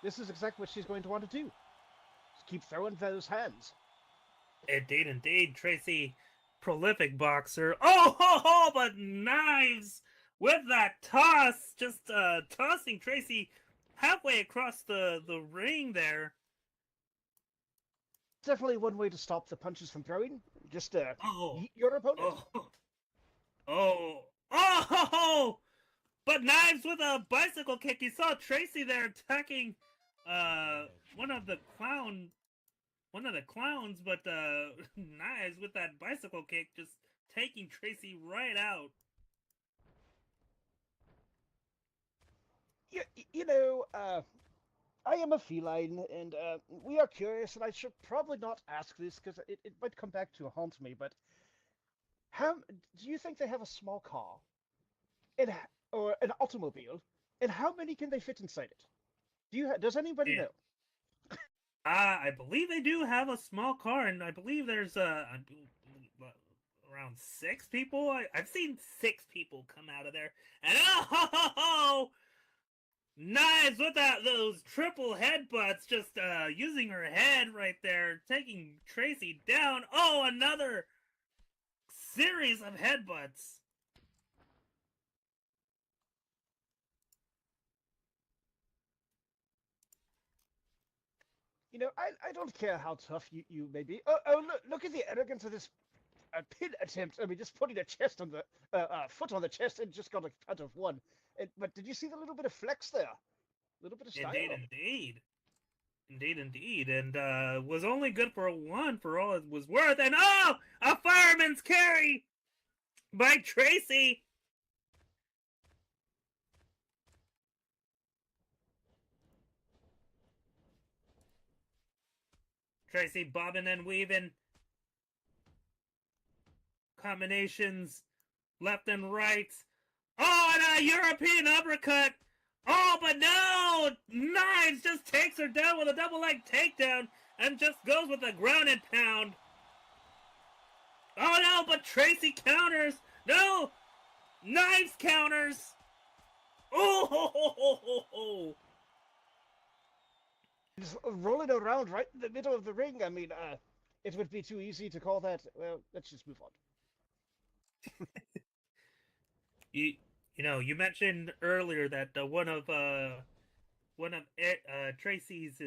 this is exactly what she's going to want to do. Just keep throwing those hands. Indeed, indeed, Tracy, prolific boxer. Oh, ho, ho, but Knives with that toss, just tossing Tracy halfway across the ring there. Definitely one way to stop the punches from throwing. Just Oh, yeet your opponent. oh, oh, oh! But Knives with a bicycle kick. You saw Tracy there attacking one of the clowns, but Knives with that bicycle kick just taking Tracy right out. You know, I am a feline, and we are curious, and I should probably not ask this because it might come back to haunt me. But how do you think they have a small car, and or an automobile, and how many can they fit inside it? Does anybody Yeah. know? I believe they do have a small car, and I believe there's around 6 people. I've seen 6 people come out of there, and oh, Knives with those triple headbutts, just using her head right there, taking Tracy down. Oh, another series of headbutts. You know, I don't care how tough you may be. Oh, look at the arrogance of this pin attempt. I mean, just putting a chest on the foot on the chest and just got a cut of one. But did you see the little bit of flex there? A little bit of style. Indeed, indeed. Indeed, indeed. And was only good for a 1 for all it was worth. And oh, a fireman's carry by Tracy. Tracy bobbing and weaving. Combinations left and right. Oh, and a European uppercut. Oh, but no! Knives just takes her down with a double leg takedown and just goes with a ground and pound. Oh no, but Tracy counters. No! Knives counters. Oh, ho, ho, ho, ho, ho. Just rolling around right in the middle of the ring. I mean, it would be too easy to call that. Well, let's just move on. You mentioned earlier that one of Tracy's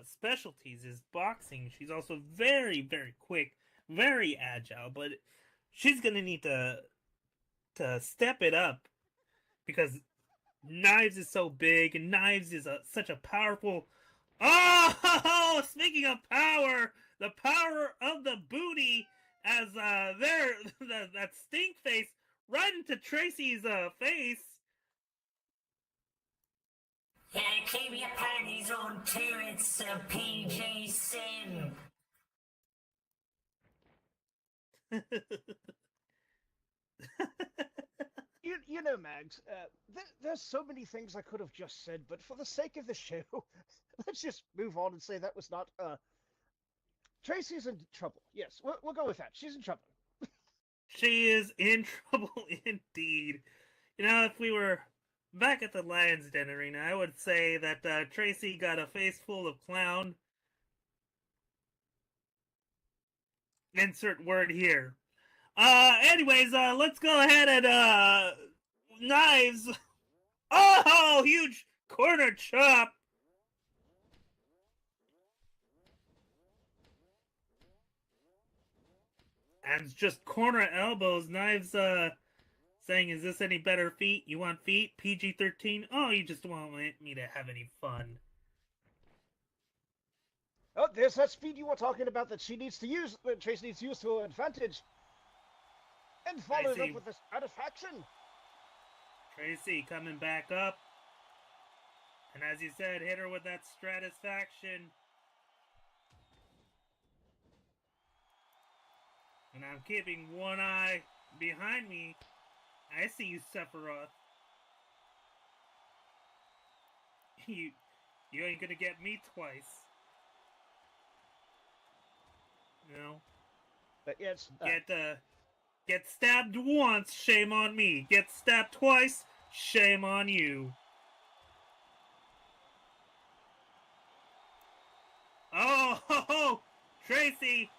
specialties is boxing. She's also very, very quick, very agile, but she's gonna need to step it up because Knives is so big, and Knives is such a powerful. Oh, speaking of power, the power of the booty as that stink face right into Tracy's face. Yeah, keep your panties on too. It's a PG sin. You know, Mags, there's so many things I could have just said, but for the sake of the show, let's just move on and say that was not. Tracy's in trouble. Yes, we'll go with that. She's in trouble. She is in trouble indeed. You know, if we were back at the Lion's Den arena, I would say that Tracy got a face full of clown. Insert word here. Anyways, let's go ahead and Knives. Oh, huge corner chop. And just corner elbows. Knives saying, is this any better feet? You want feet? PG-13? Oh, you just won't want me to have any fun. Oh, there's that speed you were talking about that she needs to use, that Tracy needs to use to her advantage. And follow it up with the satisfaction. Tracy coming back up. And as you said, hit her with that satisfaction. And I'm keeping one eye behind me. I see you, Sephiroth. You ain't gonna get me twice. No. But yes. Get stabbed once, shame on me. Get stabbed twice, shame on you. Tracy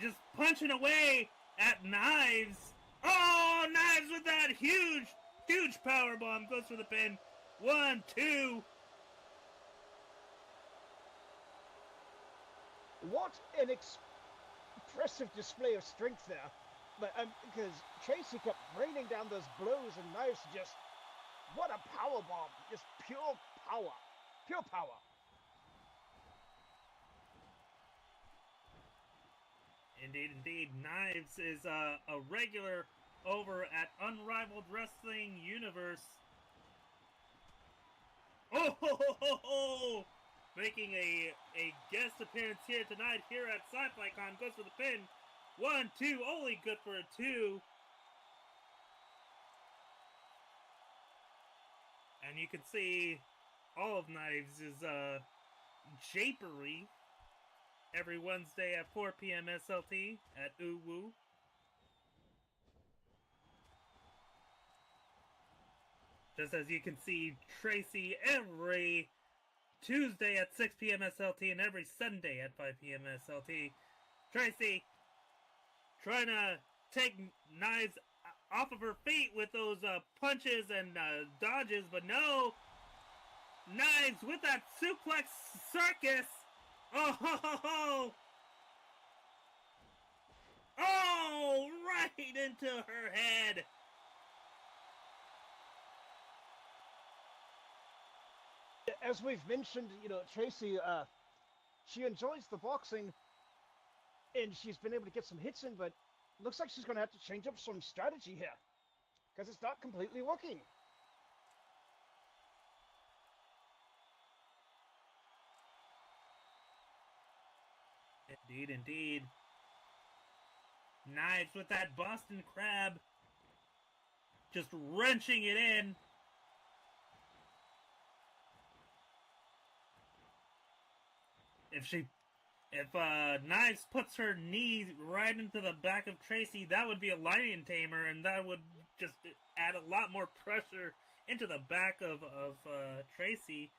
just punching away at Knives. Oh, Knives with that huge power bomb. Goes for the pin. 1, 2. What an impressive display of strength there. But because Tracy kept raining down those blows and Knives just... What a power bomb. Just pure power. Pure power. Indeed. Knives is a regular over at Unrivaled Wrestling Universe. Oh! Making a guest appearance here tonight here at SciFiCon. Goes for the pin. 1, 2. Only good for a 2. And you can see all of Knives is japery every Wednesday at 4 p.m. SLT at Uwu. Just as you can see Tracy every Tuesday at 6 p.m. SLT and every Sunday at 5 p.m. SLT. Tracy trying to take Knives off of her feet with those punches and dodges, but no. Knives with that suplex circus. Oh, right into her head. As we've mentioned, Tracy, she enjoys the boxing, and she's been able to get some hits in, but looks like she's going to have to change up some strategy here, because it's not completely working. Indeed. Knives with that Boston Crab. Just wrenching it in. If Knives puts her knee right into the back of Tracy, that would be a lion tamer, and that would just add a lot more pressure into the back of Tracy.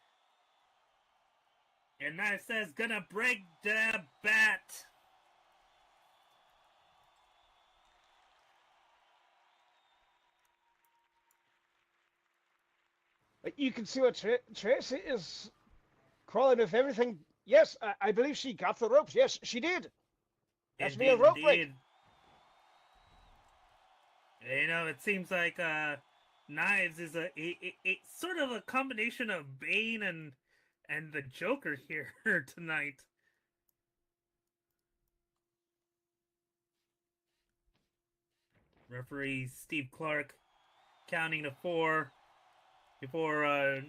And Knives says, gonna break the bat. You can see what Tracy is crawling with everything. Yes, I believe she got the ropes. Yes, she did. That's me a rope break. It seems like Knives is a sort of a combination of Bane and the Joker here tonight. Referee Steve Clark counting to 4 before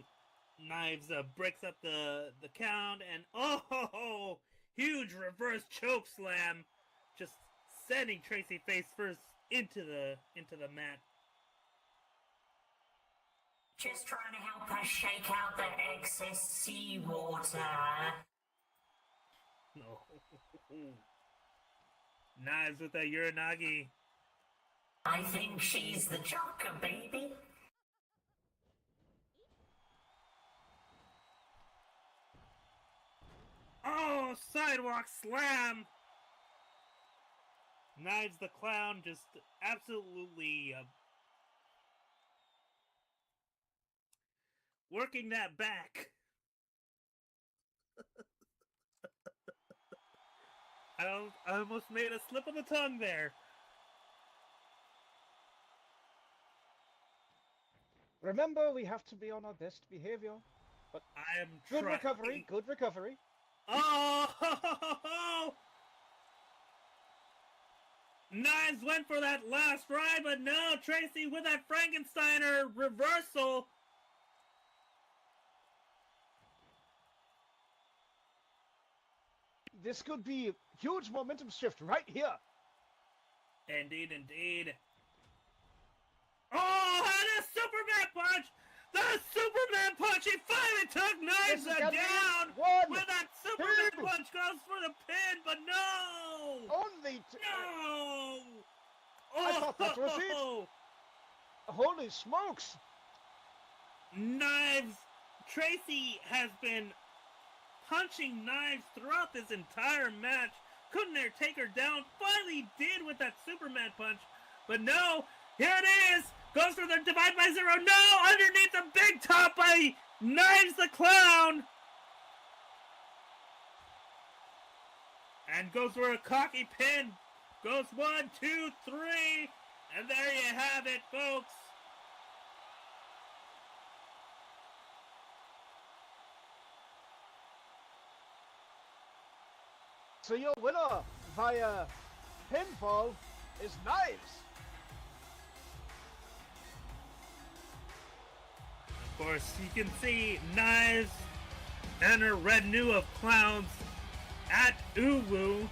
Knives breaks up the count, and huge reverse choke slam, just sending Tracy face first into the mat. Just trying to help her shake out the excess seawater. No. Knives with a Uranagi. I think she's the Joker, baby. Oh, sidewalk slam! Knives the Clown just absolutely working that back. I almost made a slip of the tongue there. Remember, we have to be on our best behavior. But I am good recovery. Good recovery. Oh! Knives went for that last ride, but no, Tracy with that Frankensteiner reversal. This could be a huge momentum shift right here. Indeed. Oh, and a Superman punch! The Superman punch! He finally took Knives down! With that Superman punch goes for the pin, but no! Only No! I thought that was it! Holy smokes! Knives! Tracy has been punching Knives throughout this entire match. Couldn't there take her down? Finally did with that Superman punch. But no, here it is. Goes for the divide by zero. No, underneath the big top by Knives the Clown. And goes for a cocky pin. Goes 1, 2, 3. And there you have it, folks. So your winner via pinfall is Knives. Of course, you can see Knives and her retinue of clowns at Uwu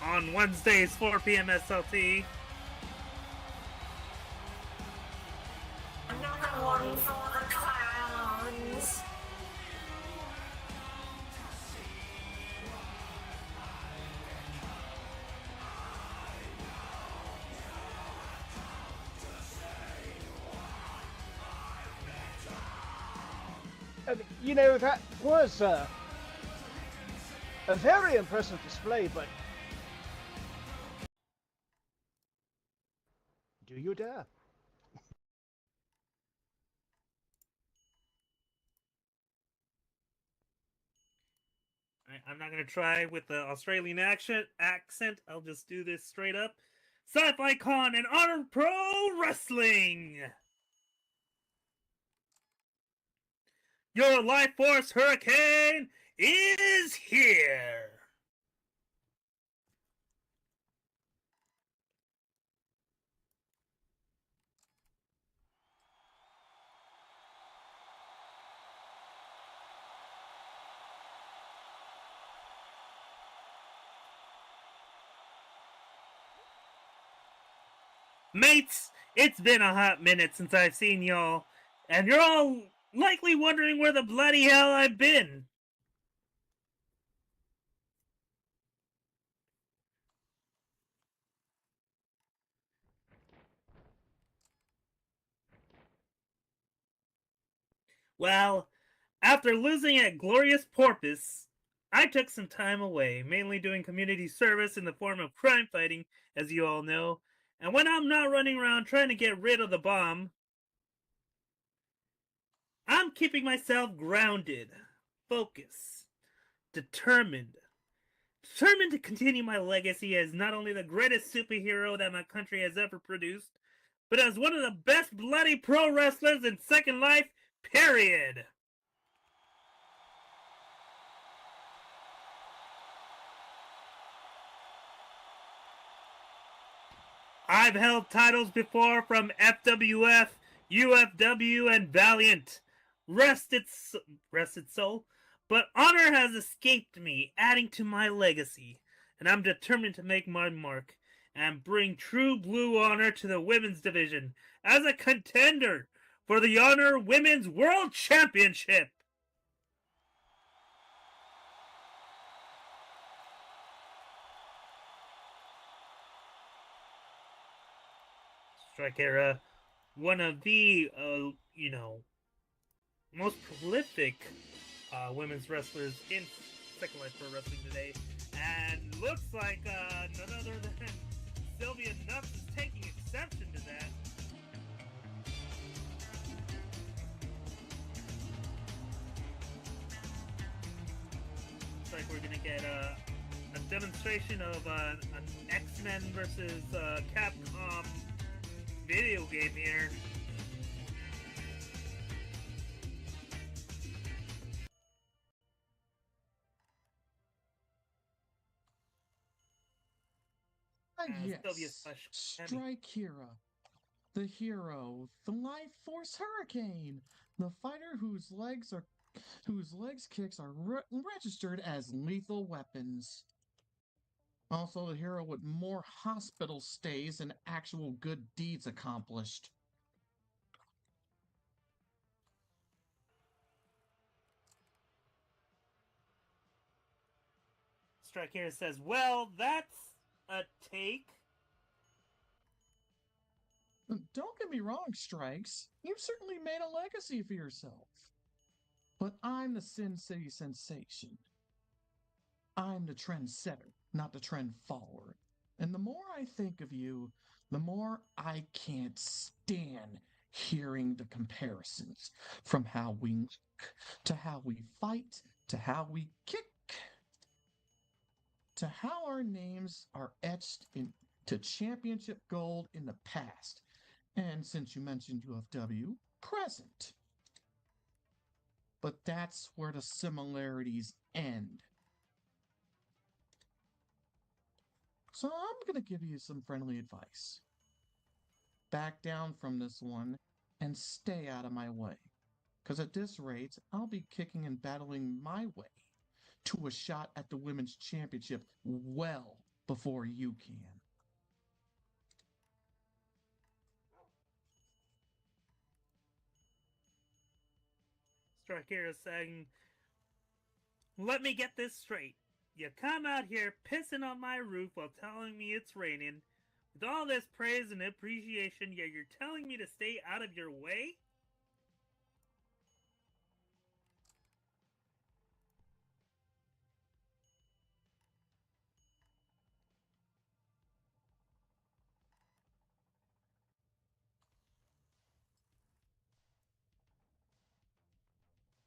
on Wednesdays, 4 p.m. SLT. Another one for the clowns. You know, that was a very impressive display, but do you dare? I'm not going to try with the Australian accent. I'll just do this straight up. Sci-Fi Con and Honor Pro Wrestling! Your Life Force Hurricane is here! Mates, it's been a hot minute since I've seen y'all, and you're all likely wondering where the bloody hell I've been. Well, after losing at Glorious Porpoise, I took some time away, mainly doing community service in the form of crime fighting, as you all know. And when I'm not running around trying to get rid of the bomb, I'm keeping myself grounded, focused, determined. Determined to continue my legacy as not only the greatest superhero that my country has ever produced, but as one of the best bloody pro wrestlers in Second Life, period. I've held titles before from FWF, UFW, and Valiant. Rest its soul. But honor has escaped me, adding to my legacy. And I'm determined to make my mark and bring true blue honor to the women's division as a contender for the Honor Women's World Championship. Strike Era, one of the, most prolific women's wrestlers in Second Life Pro Wrestling today. And looks like none other than Sylvia Nuts is taking exception to that. Looks like we're gonna get a demonstration of an X-Men versus Capcom video game here. Yes, Strike Hero, the hero, the Life Force Hurricane, the fighter whose legs kicks are registered as lethal weapons. Also, the hero with more hospital stays and actual good deeds accomplished. Strike here says, well, that's a take. Don't get me wrong, Strikes. You've certainly made a legacy for yourself. But I'm the Sin City sensation. I'm the trendsetter, not the trend follower. And the more I think of you, the more I can't stand hearing the comparisons from how we look, to how we fight, to how we kick, to how our names are etched into championship gold in the past. And since you mentioned UFW, present. But that's where the similarities end. So I'm going to give you some friendly advice. Back down from this one and stay out of my way. Because at this rate, I'll be kicking and battling my way to a shot at the Women's Championship well before you can. Strikera saying, let me get this straight. You come out here pissing on my roof while telling me it's raining. With all this praise and appreciation, yet you're telling me to stay out of your way?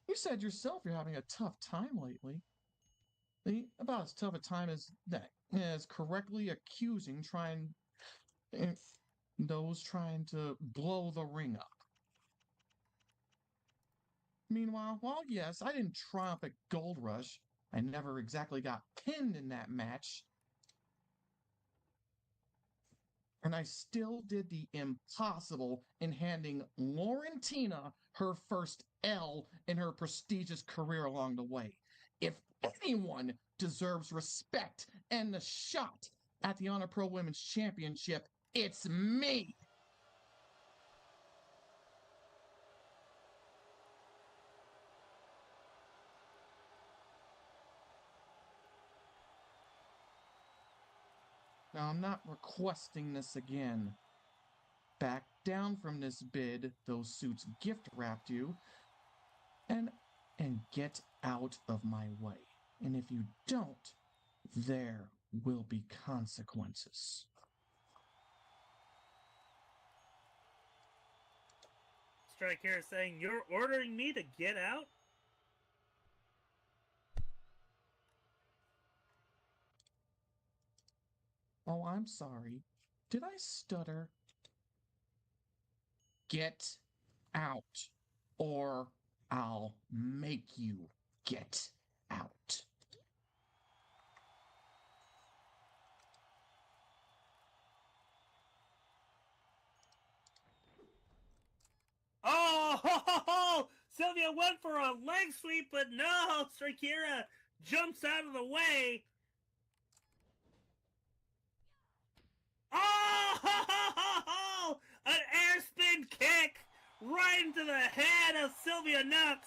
You said yourself you're having a tough time lately. About as tough a time as that, as correctly accusing those trying to blow the ring up. Meanwhile, while yes, I didn't triumph at Gold Rush, I never exactly got pinned in that match. And I still did the impossible in handing Laurentina her first L in her prestigious career along the way. If anyone deserves respect and the shot at the Honor Pro Women's Championship, it's me! Now, I'm not requesting this again. Back down from this bid those suits gift wrapped you, and get out of my way. And if you don't, there will be consequences. Strikera saying, you're ordering me to get out? Oh, I'm sorry. Did I stutter? Get out, or I'll make you get out. Oh, ho, ho, ho! Sylvia went for a leg sweep, but no! Strikera jumps out of the way. Oh, ho, ho, ho, ho! An air spin kick right into the head of Sylvia Nux.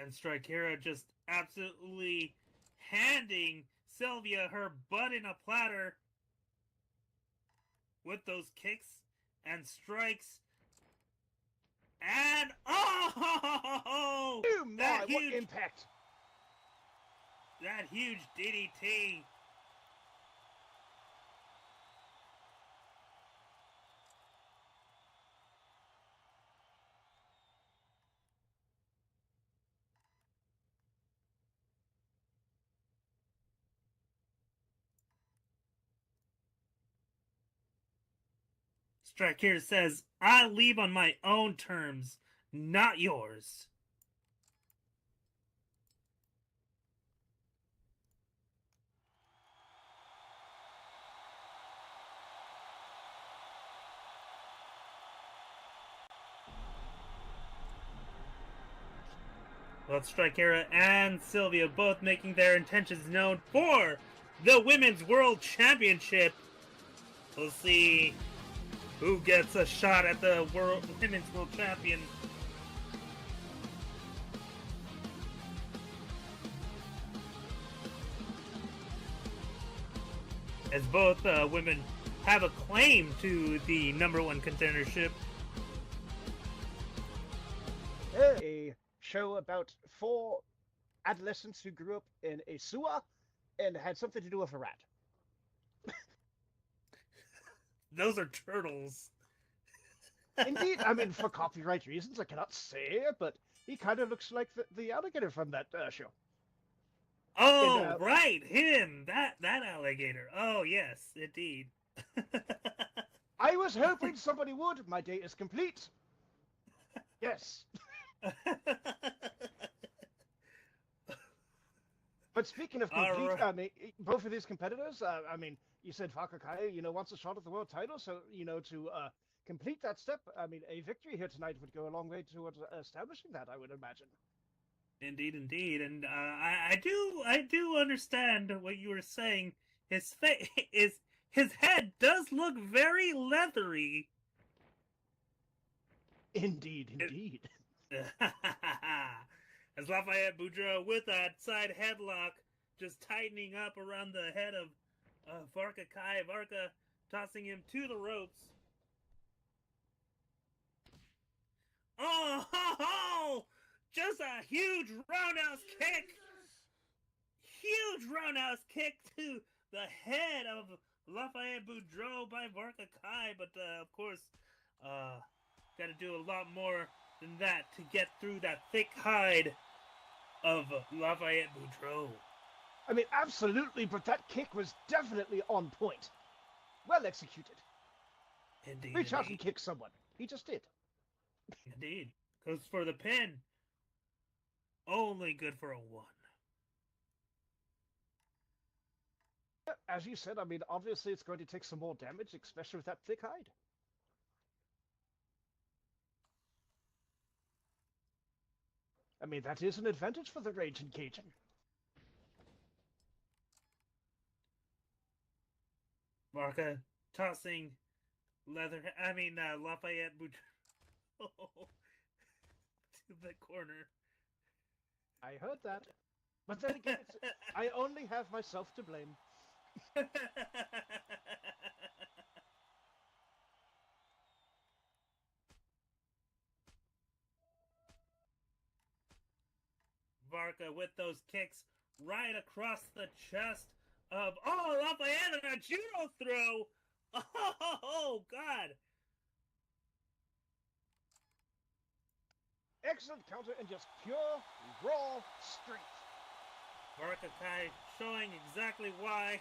And Strikera just absolutely handing Sylvia her butt in a platter with those kicks and strikes. And oh, my, what impact! That huge DDT. Strikera says, I leave on my own terms, not yours. Both Strikera and Sylvia both making their intentions known for the Women's World Championship. We'll see who gets a shot at the Women's World Champion. as both women have a claim to the #1 contendership. A show about 4 adolescents who grew up in a sewer and had something to do with a rat. Those are turtles. Indeed, I mean, for copyright reasons, I cannot say, but he kind of looks like the alligator from that show. Oh, And, right, him, that alligator. Oh, yes, indeed. I was hoping somebody would. My day is complete. Yes. But speaking of complete, Right. I mean, both of these competitors, I mean, you said Fakakai, wants a shot at the world title, so, to complete that step, I mean, a victory here tonight would go a long way towards establishing that, I would imagine. Indeed, indeed, and I do understand what you were saying. His his head does look very leathery. Indeed, indeed. As Lafayette Boudreaux with that side headlock just tightening up around the head of Varka Kai. Varka tossing him to the ropes. Oh, ho, ho! Just a huge roundhouse kick! Huge roundhouse kick to the head of Lafayette Boudreaux by Varka Kai, but of course, gotta do a lot more than that to get through that thick hide of Lafayette Boudreaux. I mean, absolutely, but that kick was definitely on point. Well executed. Indeed. Reach out and kick someone. He just did. Indeed. Goes for the pin. Only good for a 1. As you said, I mean, obviously it's going to take some more damage, especially with that thick hide. I mean, that is an advantage for the Rage and Cajun. Marca tossing Lafayette Boudreaux to the corner. I heard that. But then again, I only have myself to blame. Varka with those kicks right across the chest of Lafayette and a judo throw. Oh God! Excellent counter and just pure, raw strength. Varka Kai showing exactly why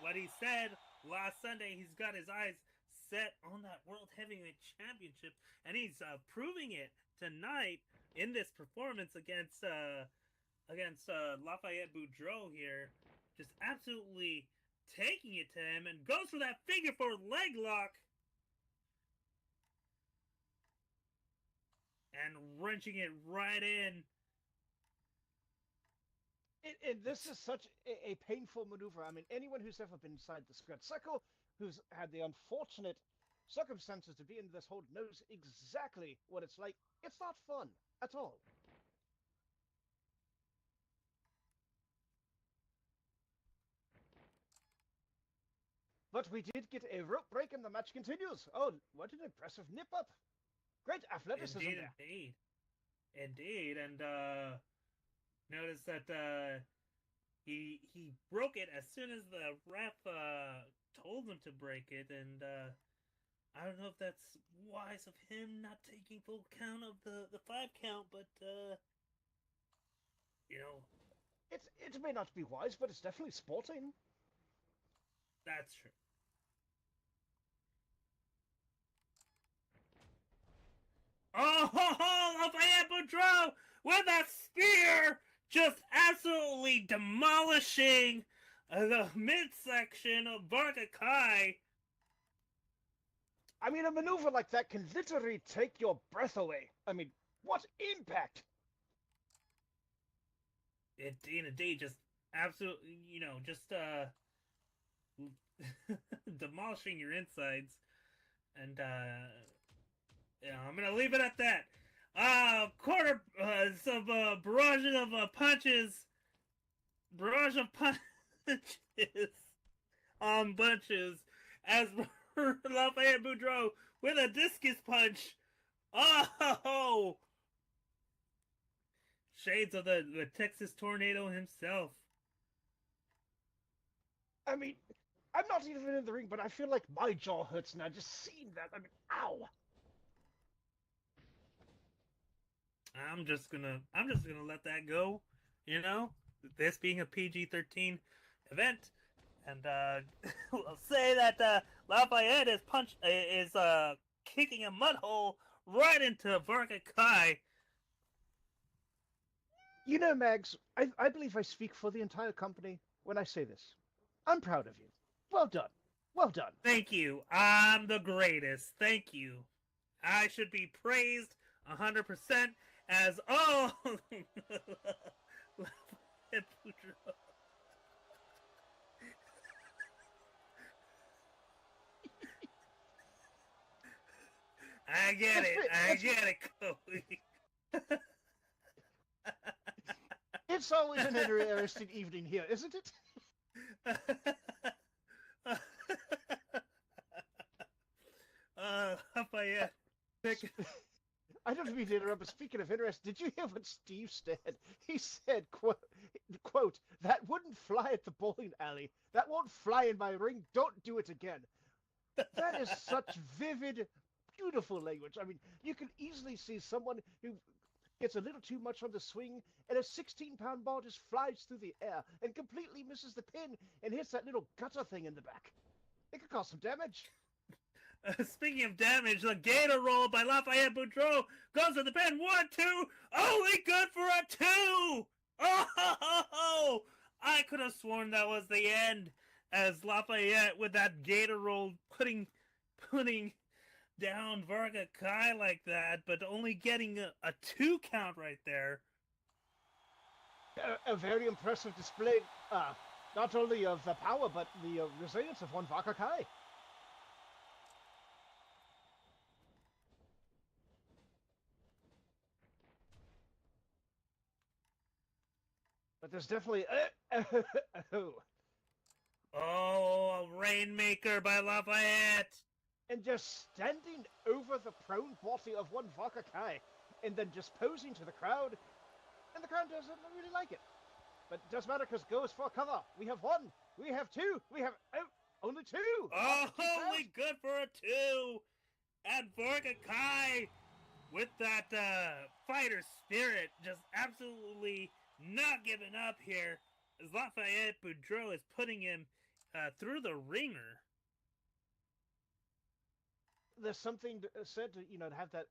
what he said last Sunday. He's got his eyes set on that World Heavyweight Championship, and he's proving it tonight in this performance against Lafayette Boudreaux here. Just absolutely taking it to him, and goes for that figure 4 leg lock. And wrenching it right in. This is such a painful maneuver. I mean, anyone who's ever been inside the squared circle, who's had the unfortunate circumstances to be in this hold, knows exactly what it's like. It's not fun at all. But we did get a rope break and the match continues. Oh, what an impressive nip-up. Great athleticism there. Indeed. And notice that he broke it as soon as the ref told him to break it. And I don't know if that's wise of him not taking full count of the 5 count, but it may not be wise, but it's definitely sporting. That's true. Oh, Lafayette Boudreaux with a spear, just absolutely demolishing the midsection of Varka Kai. I mean, a maneuver like that can literally take your breath away. I mean, what impact? Indeed, just absolutely, demolishing your insides. And, I'm gonna leave it at that. Barrage of punches. bunches as Lafayette Boudreaux with a discus punch. Oh! Shades of the Texas tornado himself. I mean, I'm not even in the ring, but I feel like my jaw hurts now just seeing that. I mean, ow! I'm just gonna let that go. You know, this being a PG-13 event, and we'll say that Lafayette is kicking a mud hole right into Varga Kai. You know, Mags, I believe I speak for the entire company when I say this. I'm proud of you. Well done. Well done. Thank you. I'm the greatest. Thank you. I should be praised 100% as I get it, Chloe. It's always an interesting evening here, isn't it? Lafayette. I don't mean to interrupt, but speaking of interest, did you hear what Steve said? He said, quote, that wouldn't fly at the bowling alley. That won't fly in my ring. Don't do it again. That is such vivid, beautiful language. I mean, you can easily see someone who gets a little too much on the swing, and a 16-pound ball just flies through the air and completely misses the pin and hits that little gutter thing in the back. It could cause some damage. Speaking of damage, the gator roll by Lafayette Boudreaux goes to the pin. 1, 2. Only good for a 2. Oh! I could have sworn that was the end, as Lafayette with that gator roll putting down Varga Kai like that, but only getting a 2 count right there. A very impressive display, not only of the power, but the resilience of one Varga Kai. But there's definitely Oh, a rainmaker by Lafayette. And just standing over the prone body of one Varga Kai, and then just posing to the crowd, and the crowd doesn't really like it. But it doesn't matter because goes for cover. We have 1, we have 2, we have only 2. Oh, only good for a 2. And Varga Kai with that fighter spirit, just absolutely not giving up here, as Lafayette Boudreaux is putting him through the ringer. There's something said to, to have that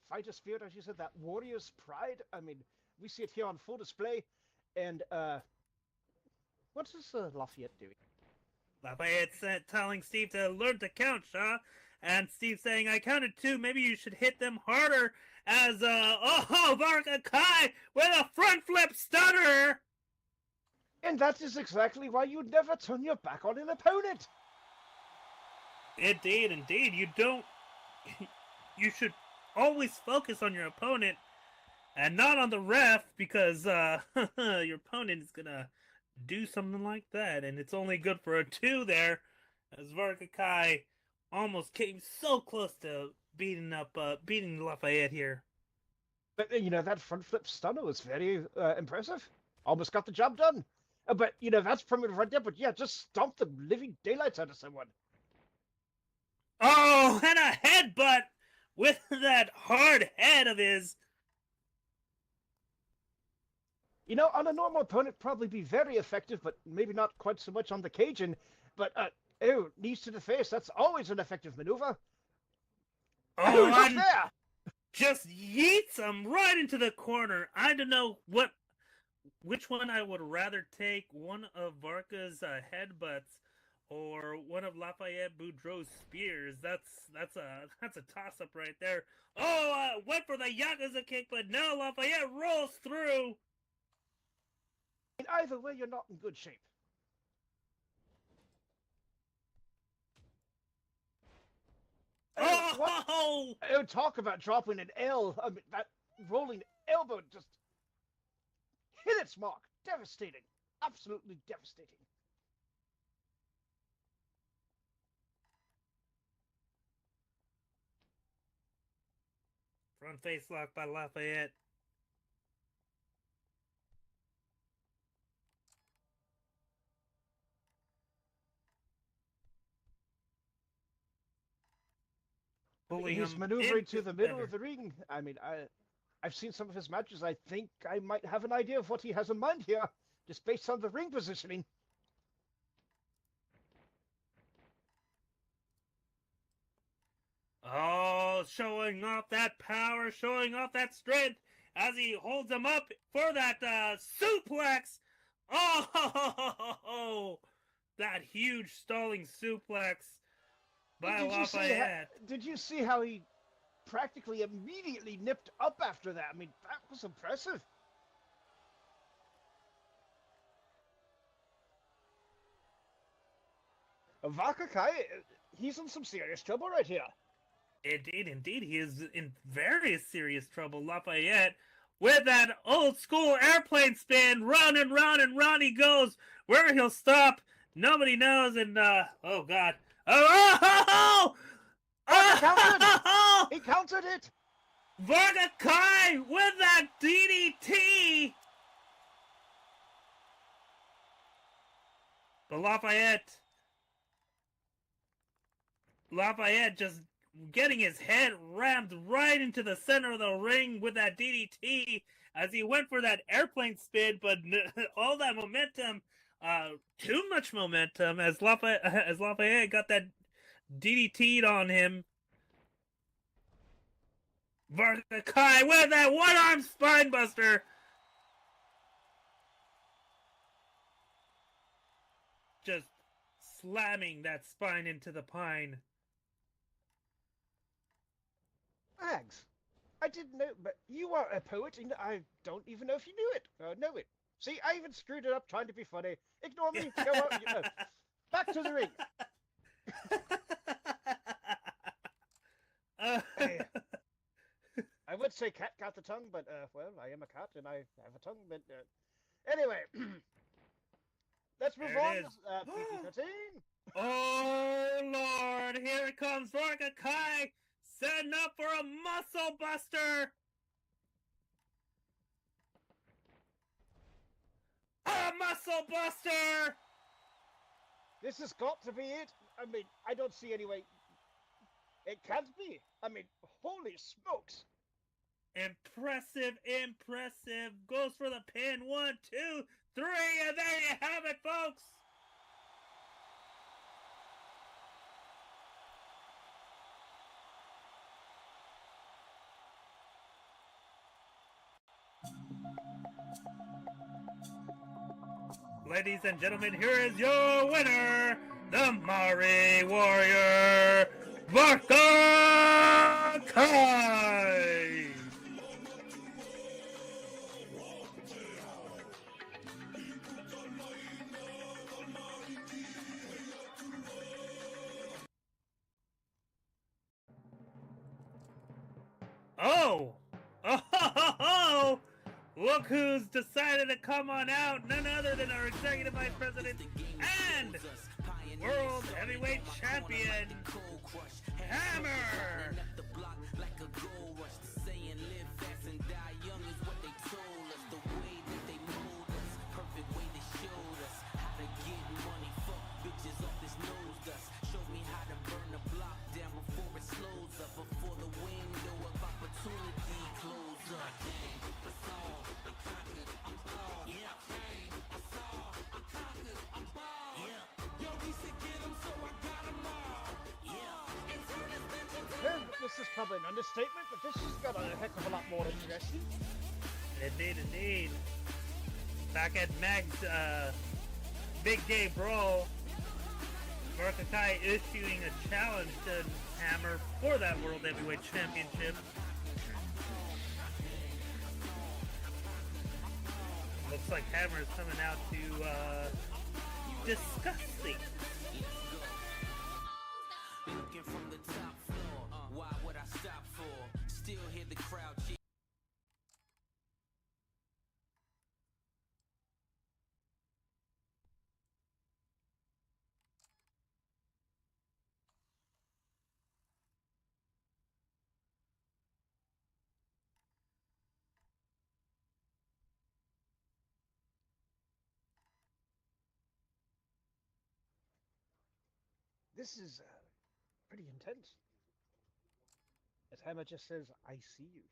fighter spirit, as you said, that warrior's pride. I mean, we see it here on full display. And what's this Lafayette doing? Lafayette telling Steve to learn to count, Shaw. And Steve saying, I counted 2, maybe you should hit them harder. As, Varga Kai with a front flip stunner! And that is exactly why you never turn your back on an opponent. Indeed. You should always focus on your opponent and not on the ref, because your opponent is gonna do something like that, and it's only good for a 2 there, as Varga Kai almost came so close to beating Lafayette here. But that front flip stunner was very impressive. Almost got the job done. But that's primitive right there. But yeah, just stomp the living daylights out of someone. Oh, and a headbutt with that hard head of his. On a normal opponent, probably be very effective, but maybe not quite so much on the Cajun. But, knees to the face, that's always an effective maneuver. Oh, and there! Just yeets him right into the corner. I don't know which one I would rather take, one of Varga's headbutts or one of Lafayette Boudreaux's spears. That's a toss-up right there. Oh, went for the Yakuza kick, but now Lafayette rolls through. Either way, you're not in good shape. Oh! Talk about dropping an L. I mean, that rolling elbow just hit its mark. Devastating. Absolutely devastating. Front face lock by Lafayette. Pulling He's him maneuvering to into the middle center. of the ring. I mean, I've seen some of his matches. I think I might have an idea of what he has in mind here, just based on the ring positioning. Oh, showing off that power, showing off that strength as he holds him up for that suplex. Oh, that huge stalling suplex by Lafayette. Did you see how he practically immediately nipped up after that? I mean, that was impressive. Vakakai, he's in some serious trouble right here. Indeed, indeed, he is in very serious trouble. Lafayette, with that old school airplane spin, round and round and round he goes. Where he'll stop, nobody knows. And oh god, oh! He countered it. Vakakai with that DDT. But Lafayette just getting his head rammed right into the center of the ring with that DDT as he went for that airplane spin, but all that momentum, too much momentum as Lafayette got that DDT'd on him. Vakakai with that one-arm spinebuster. Just slamming that spine into the pine. Mags, I didn't know, but you are a poet, and I don't even know if you knew it. Know it. See, I even screwed it up trying to be funny. Ignore me. Go on. Back to the ring. Hey, I would say cat got the tongue, but well, I am a cat and I have a tongue. But anyway, let's move on. PG-13. Oh Lord! Here it comes, Vakakai, setting up for a muscle buster. A muscle buster. This has got to be it. I mean, I don't see any way. It can't be. I mean, holy smokes. Impressive, impressive. Goes for the pin. 1, 2, 3, and there you have it, folks. Ladies and gentlemen, here is your winner, the Maori Warrior, Vakakai! Oh! Oh! Look who's decided to come on out, none other than our Executive Vice President and World Heavyweight Champion, Hammer! This is probably an understatement, but this has got a heck of a lot more interesting. Indeed, indeed. Back at Meg's Big Gay Brawl, Vakakai issuing a challenge to Hammer for that World Heavyweight Championship. Looks like Hammer is coming out to discuss things. Looking from the top floor, why would I stop for? Still hear the crowd cheer. This is pretty intense. As Hammer just says, I see you.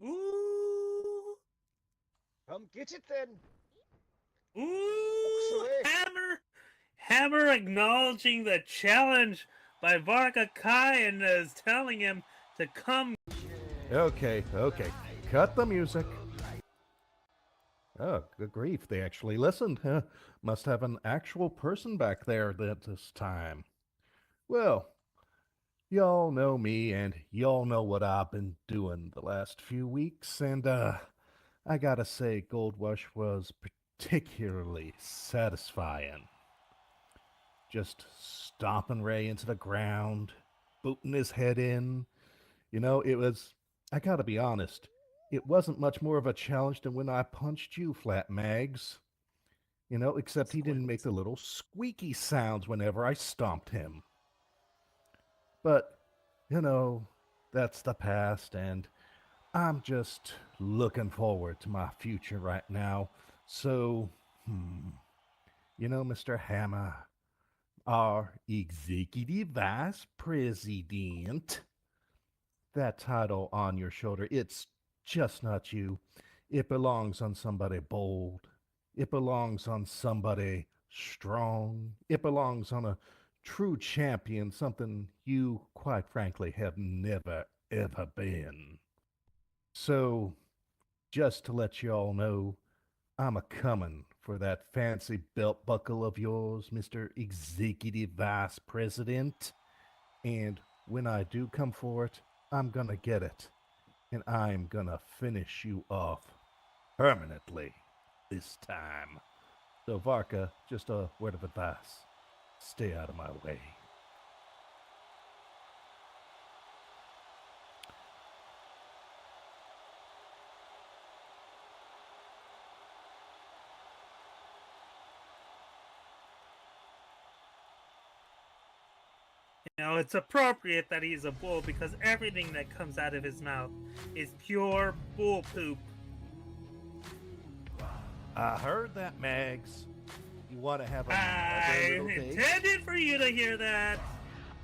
Ooh. Come get it then. Ooh. away. Hammer acknowledging the challenge by Varka Kai and is telling him to come. Okay. Cut the music. Oh, good grief, they actually listened. Must have an actual person back there this time. Well, y'all know me, and y'all know what I've been doing the last few weeks, and I gotta say, Gold Rush was particularly satisfying. Just stomping Ray into the ground, booting his head in. You know, I gotta be honest, it wasn't much more of a challenge than when I punched you, Flat Mags. You know, except he didn't make the little squeaky sounds whenever I stomped him. But, you know, that's the past, and I'm just looking forward to my future right now. So, you know, Mr. Hammer, our Executive Vice President, that title on your shoulder, it's just not you. It belongs on somebody bold. It belongs on somebody strong. It belongs on a true champion, something you, quite frankly, have never, ever been. So, just to let you all know, I'm a-comin' for that fancy belt buckle of yours, Mr. Executive Vice President. And when I do come for it, I'm gonna get it. And I'm gonna finish you off permanently this time. So, Varka, just a word of advice. Stay out of my way. You know, it's appropriate that he's a bull because everything that comes out of his mouth is pure bull poop. I heard that, Mags. You want to have I another little date? intended for you to hear that.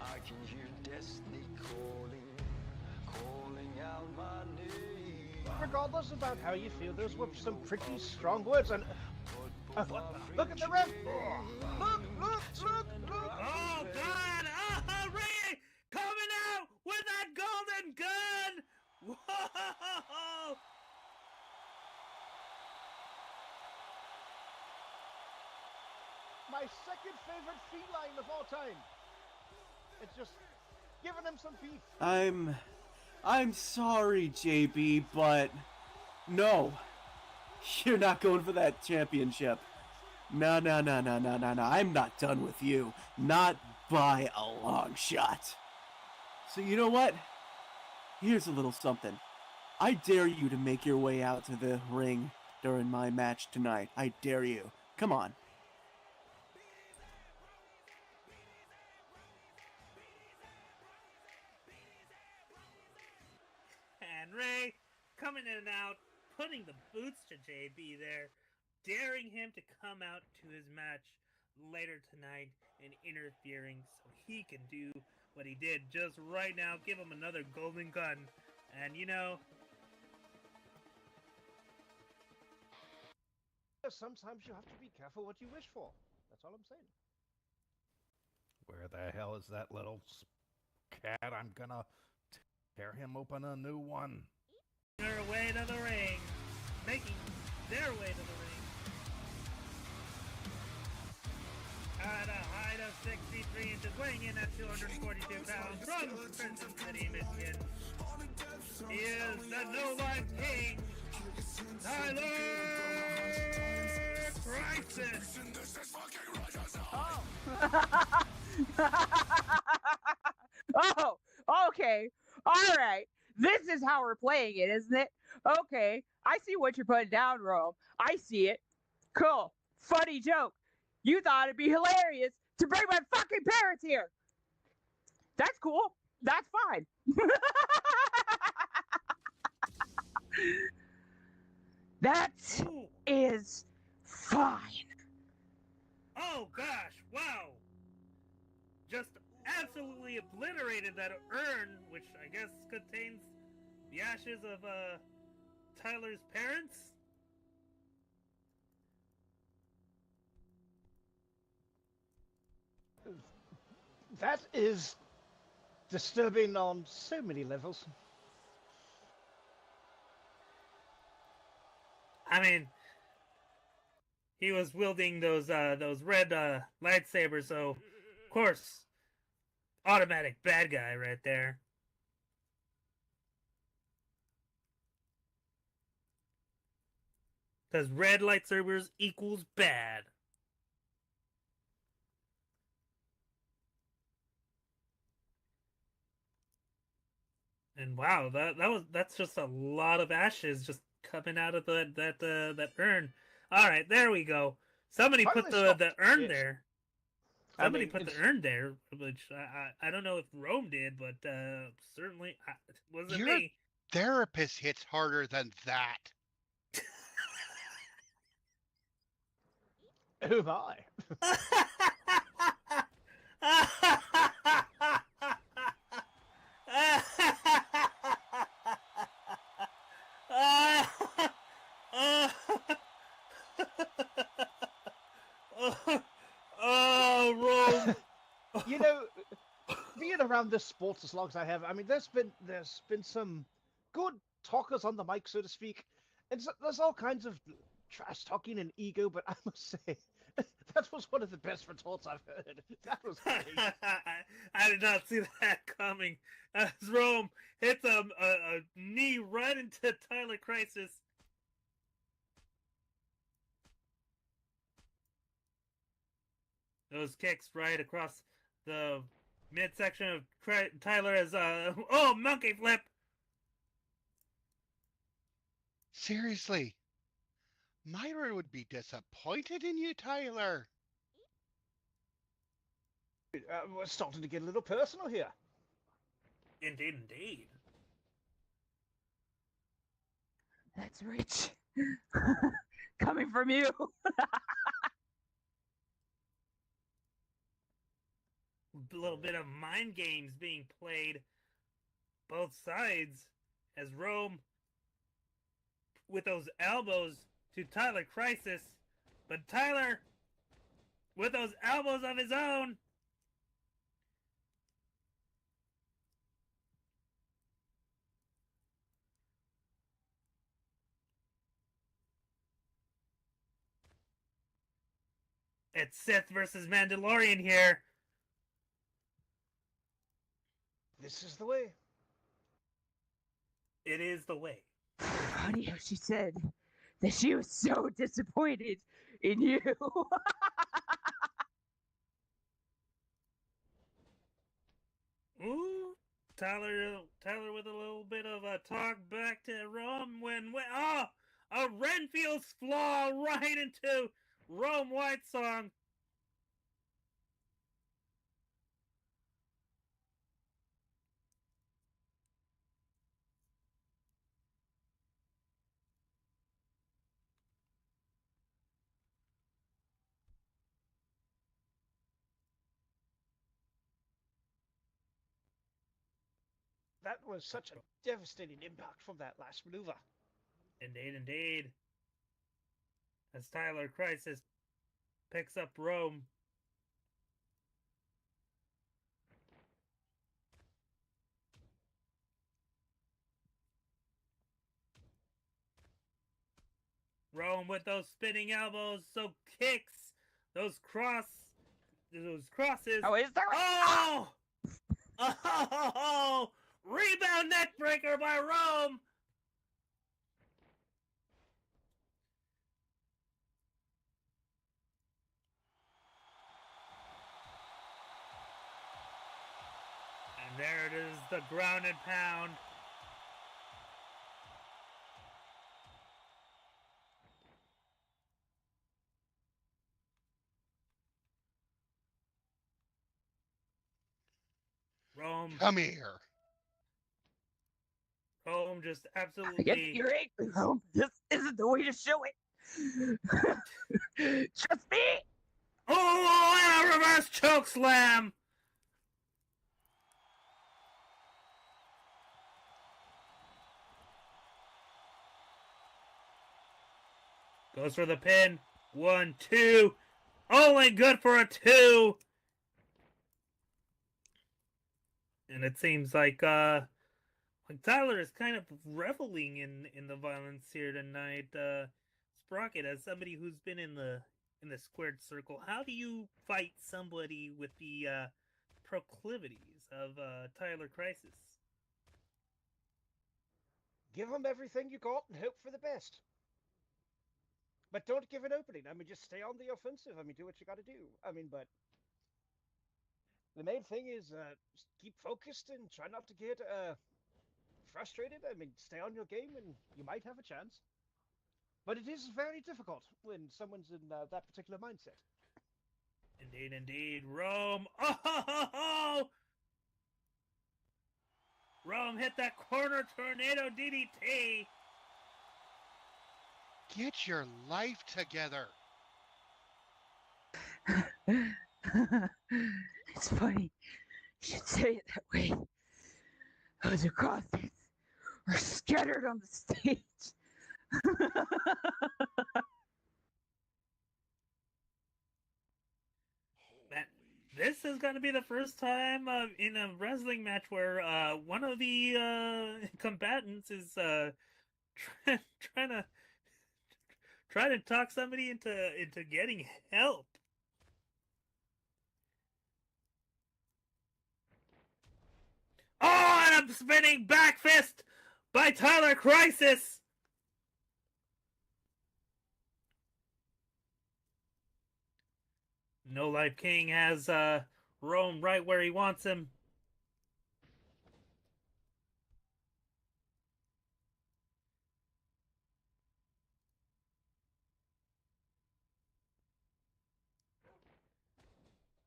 I can hear destiny calling out my name. Regardless about how you feel, those were some pretty strong words, and look at the ref! Look! Oh God! Oh, Ray coming out with that golden gun! Whoa! My second favorite feline of all time. It's just giving him some beef. I'm sorry, JB, but no. You're not going for that championship. No. I'm not done with you. Not by a long shot. So you know what? Here's a little something. I dare you to make your way out to the ring during my match tonight. I dare you. Come on. And Ray coming in and out, putting the boots to JB there, daring him to come out to his match later tonight and interfering so he can do what he did just right now, give him another golden gun. And you know, sometimes you have to be careful what you wish for. That's all I'm saying. Where the hell is that little cat? I'm gonna tear him open a new one. their way to the ring, making their way to the ring. At a height of 63 inches, weighing in at 242 pounds, from Crimson City, Michigan, he is the No Life King, Tyler Crisis. Oh, okay. All right. This is how we're playing it, isn't it? Okay. I see what you're putting down, Rome. I see it. Cool. Funny joke. You thought it'd be hilarious to bring my fucking parents here. That's cool. That's fine. That Ooh. is fine. Oh gosh, wow. Just absolutely obliterated that urn, which I guess contains the ashes of Tyler's parents. That is disturbing on so many levels. I mean, he was wielding those red lightsabers, so of course, automatic bad guy right there. Because red lightsabers equals bad. And wow, that's just a lot of ashes just coming out of that urn. All right, there we go. Somebody put the urn there. Somebody put the urn there, which I don't know if Rome did, but certainly wasn't Your me. therapist hits harder than that. Oh my. Oh, Rome. You know, being around this sports as long as I have, I mean, there's been some good talkers on the mic, so to speak, and there's all kinds of trash talking and ego. But I must say, that was one of the best retorts I've heard. That was great. I did not see that coming. As Rome hits a knee right into Tyler Crisis. Those kicks right across the midsection of Tyler as oh, monkey flip. Seriously, Myra would be disappointed in you, Tyler. We're starting to get a little personal here. Indeed, indeed. That's rich. Coming from you. A little bit of mind games being played both sides as Rome with those elbows to Tyler Crisis, but Tyler with those elbows of his own. It's Sith versus Mandalorian here. This is the way. It is the way. Funny how she said that she was so disappointed in you. Ooh, Tyler with a little bit of a talk back to Rome when a Renfield's flaw right into Rome White Song. That was such a devastating impact from that last maneuver. Indeed, indeed. As Tyler Crisis picks up Rome. Rome with those spinning elbows, so kicks, those crosses. Oh, is there? Oh! Oh! Rebound neckbreaker by Rome! And there it is, the ground and pound. Rome. Come here. Rome just I get absolutely. you're angry, Rome. This isn't the way to show it. Trust me. Oh, and a reverse choke slam. Goes for the pin. 1, 2. Only good for a 2. And it seems like Tyler is kind of reveling in the violence here tonight. Sprocket, as somebody who's been in the squared circle, how do you fight somebody with the proclivities of Tyler Crisis? Give them everything you got and hope for the best. But don't give an opening. I mean, just stay on the offensive. I mean, do what you got to do. I mean, but the main thing is just keep focused and try not to get frustrated. I mean, stay on your game and you might have a chance. But it is very difficult when someone's in that particular mindset. Indeed, indeed. Rome. Oh! Rome hit that corner tornado DDT. Get your life together. It's funny. You should say it that way. Those acrostics are scattered on the stage. Man, this is going to be the first time in a wrestling match where one of the combatants is trying to talk somebody into getting help. Oh, and a spinning back fist by Tyler Crisis. No Life King has Rome right where he wants him.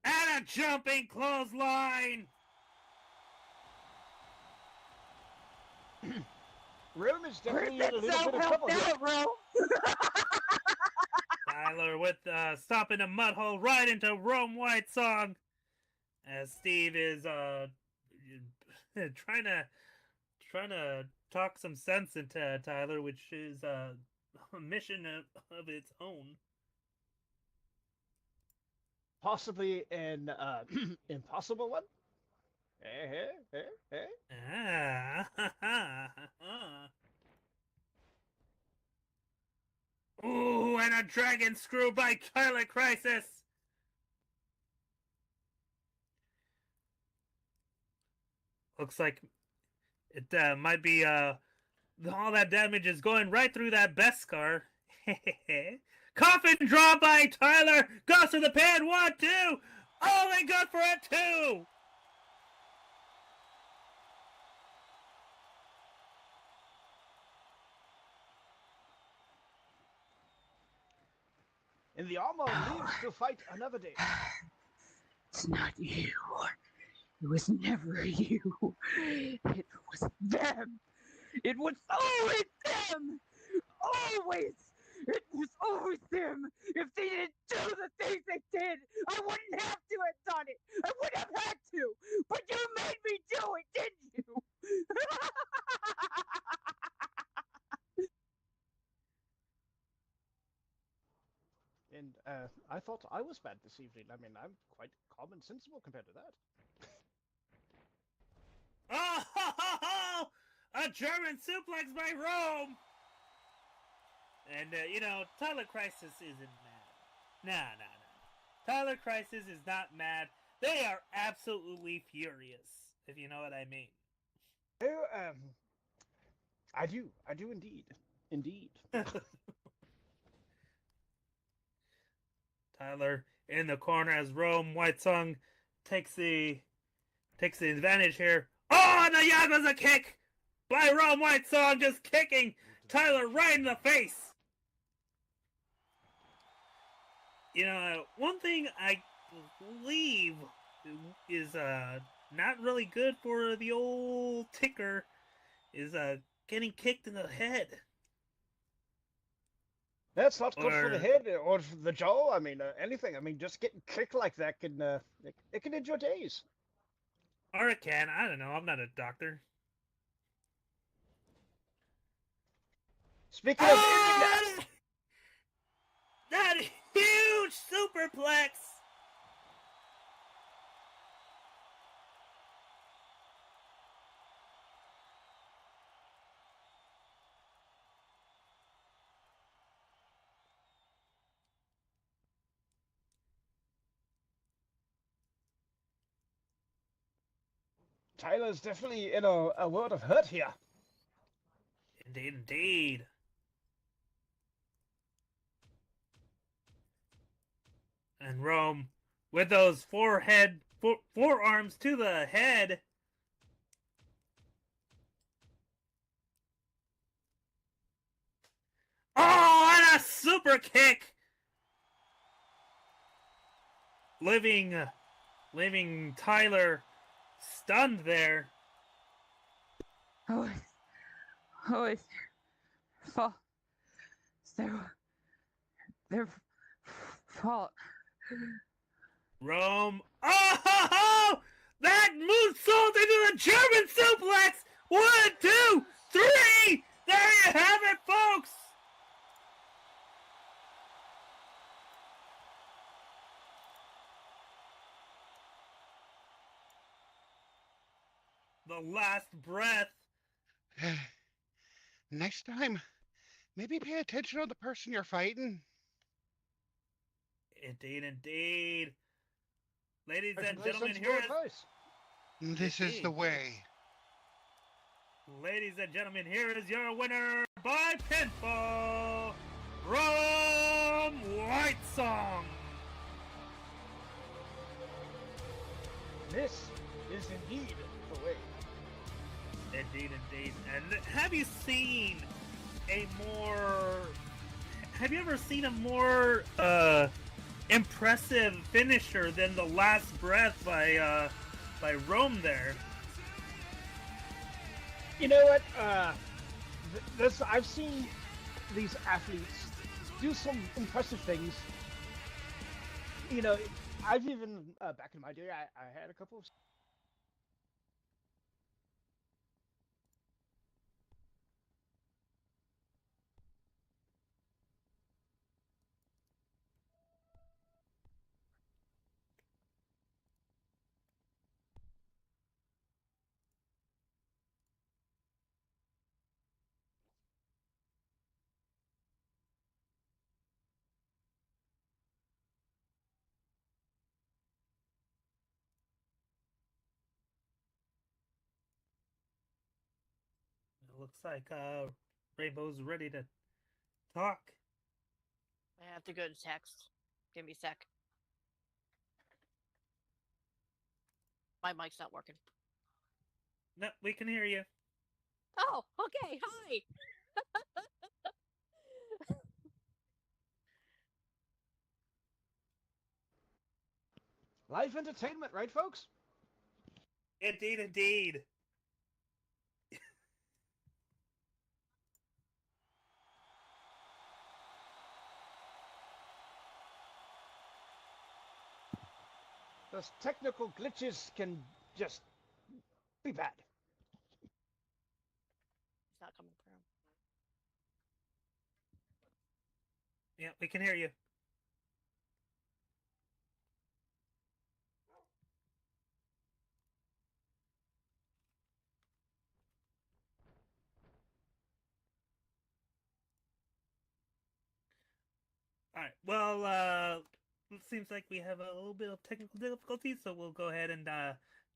And a jumping clothesline. Rome is definitely in Where's a that little bit of self-help trouble here. now, bro? Tyler with stopping a mud hole right into Rome White Song. As Steve is trying to talk some sense into Tyler, which is a mission of its own. Possibly an impossible one. Ooh, and a dragon screw by Tyler Crisis. Looks like it might be all that damage is going right through that Beskar. Coffin draw by Tyler. Goes to the pin. 1, 2. Only good for a 2. And the armor lives to fight another day. It's not you. It was never you. It was them. It was always them. Always. It was always them. If they didn't do the things they did, I wouldn't have to have done it. I wouldn't have had to. But you made me do it, didn't you? And I thought I was bad this evening. I mean, I'm quite calm and sensible compared to that. Oh, a German suplex by Rome. And, Tyler Crisis isn't mad. Nah. Tyler Crisis is not mad. They are absolutely furious, if you know what I mean. Oh, I do indeed. Indeed. Tyler in the corner as Rome White Song takes the advantage here. Oh, and the Yakuza kick by Rome White Song, just kicking Tyler right in the face. One thing I believe is not really good for the old ticker is getting kicked in the head. That's not good for the Or- head or for the jaw. I mean, anything. I mean, just getting kicked like that can it can end your days. Or it can. I don't know. I'm not a doctor. Speaking of ending Oh, that huge superplex! Tyler's definitely in a world of hurt here. Indeed, indeed. And Rome, with those forearms to the head. Oh, and a super kick! Leaving Tyler stunned there. Oh, it's their fault. Rome. Oh! That moonsault into the German suplex! 1, 2, 3! There you have it, folks! The last breath. Next time, maybe pay attention to the person you're fighting. Indeed, indeed. Ladies and Nice gentlemen, sensible here is... advice. This is the way. Ladies and gentlemen, here is your winner by pinfall, Rome Whitesong. This is indeed the way. Indeed, indeed. And have you seen a more... Have you ever seen a more impressive finisher than the last breath by Rome there? You know what? I've seen these athletes do some impressive things. You know, I've even back in my day, I had a couple of. It looks like Rainbow's ready to talk. I have to go to text. Give me a sec. My mic's not working. No, we can hear you. Oh, okay. Hi. Live entertainment, right, folks? Indeed, indeed. Those technical glitches can just be bad. It's not coming through. Yeah, we can hear you. Alright, well, it seems like we have a little bit of technical difficulties, so we'll go ahead and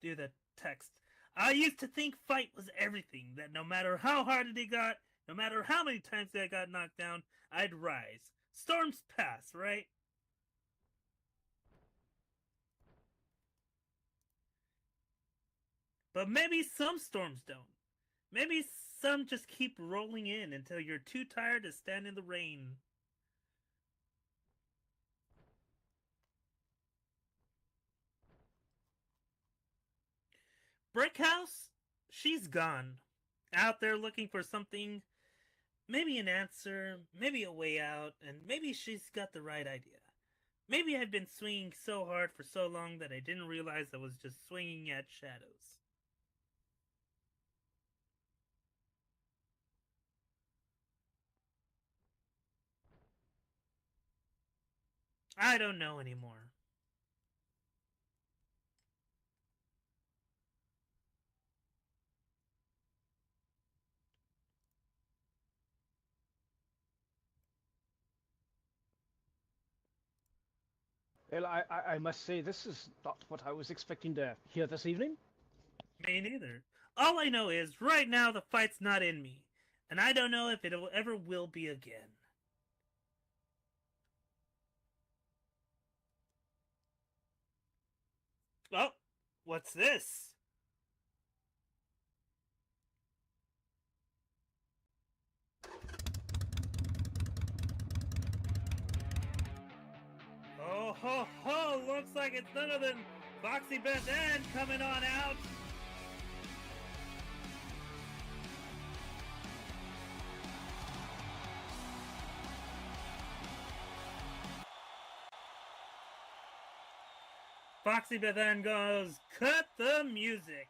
do the text. I used to think fight was everything, that no matter how hard it got, no matter how many times I got knocked down, I'd rise. Storms pass, right? But maybe some storms don't. Maybe some just keep rolling in until you're too tired to stand in the rain. Brickhouse, she's gone. out there looking for something, maybe an answer, maybe a way out, and maybe she's got the right idea. Maybe I've been swinging so hard for so long that I didn't realize I was just swinging at shadows. I don't know anymore. Well, I must say, this is not what I was expecting to hear this evening. Me neither. All I know is, right now the fight's not in me, and I don't know if it ever will be again. Oh, what's this? Oh ho ho! Looks like it's none other than Foxy Beth Ann coming on out. Foxy Beth Ann goes, cut the music.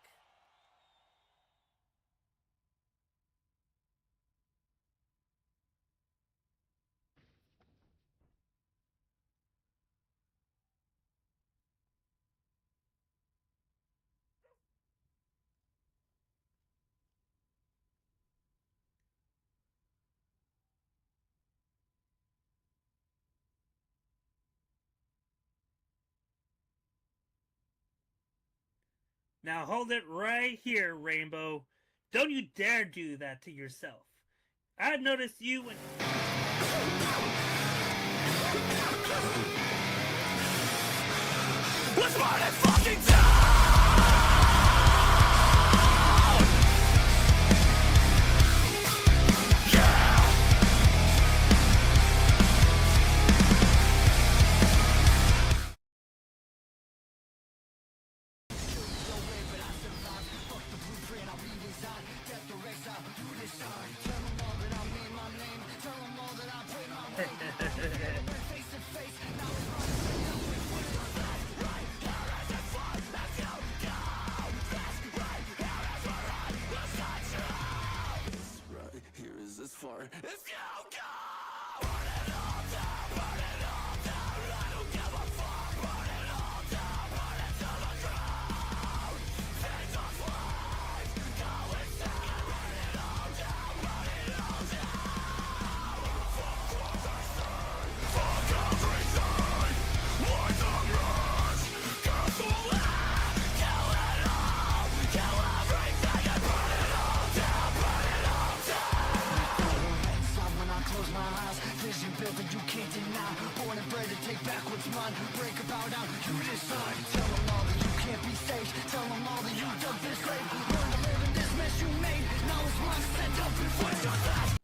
Now hold it right here, Rainbow. Don't you dare do that to yourself. I've noticed you when... Let's burn it fucking down! It's you, go! Burn it all down, burn it all down. I don't give a fuck. Burn it all down, burn it to the ground. Things are flames, go insane. Burn it all down, burn it all down. Fuck what they say, fuck everything. Poison rush, gasoline. Kill it all, kill everything and burn it all down, burn it all down. Close my eyes, vision built that you can't deny. Born and bred to take back what's mine. Break about out, you decide. Tell them all that you can't be safe. Tell them all that you dug this grave. Learn to live in this mess you made. Now it's one set up and fight your last.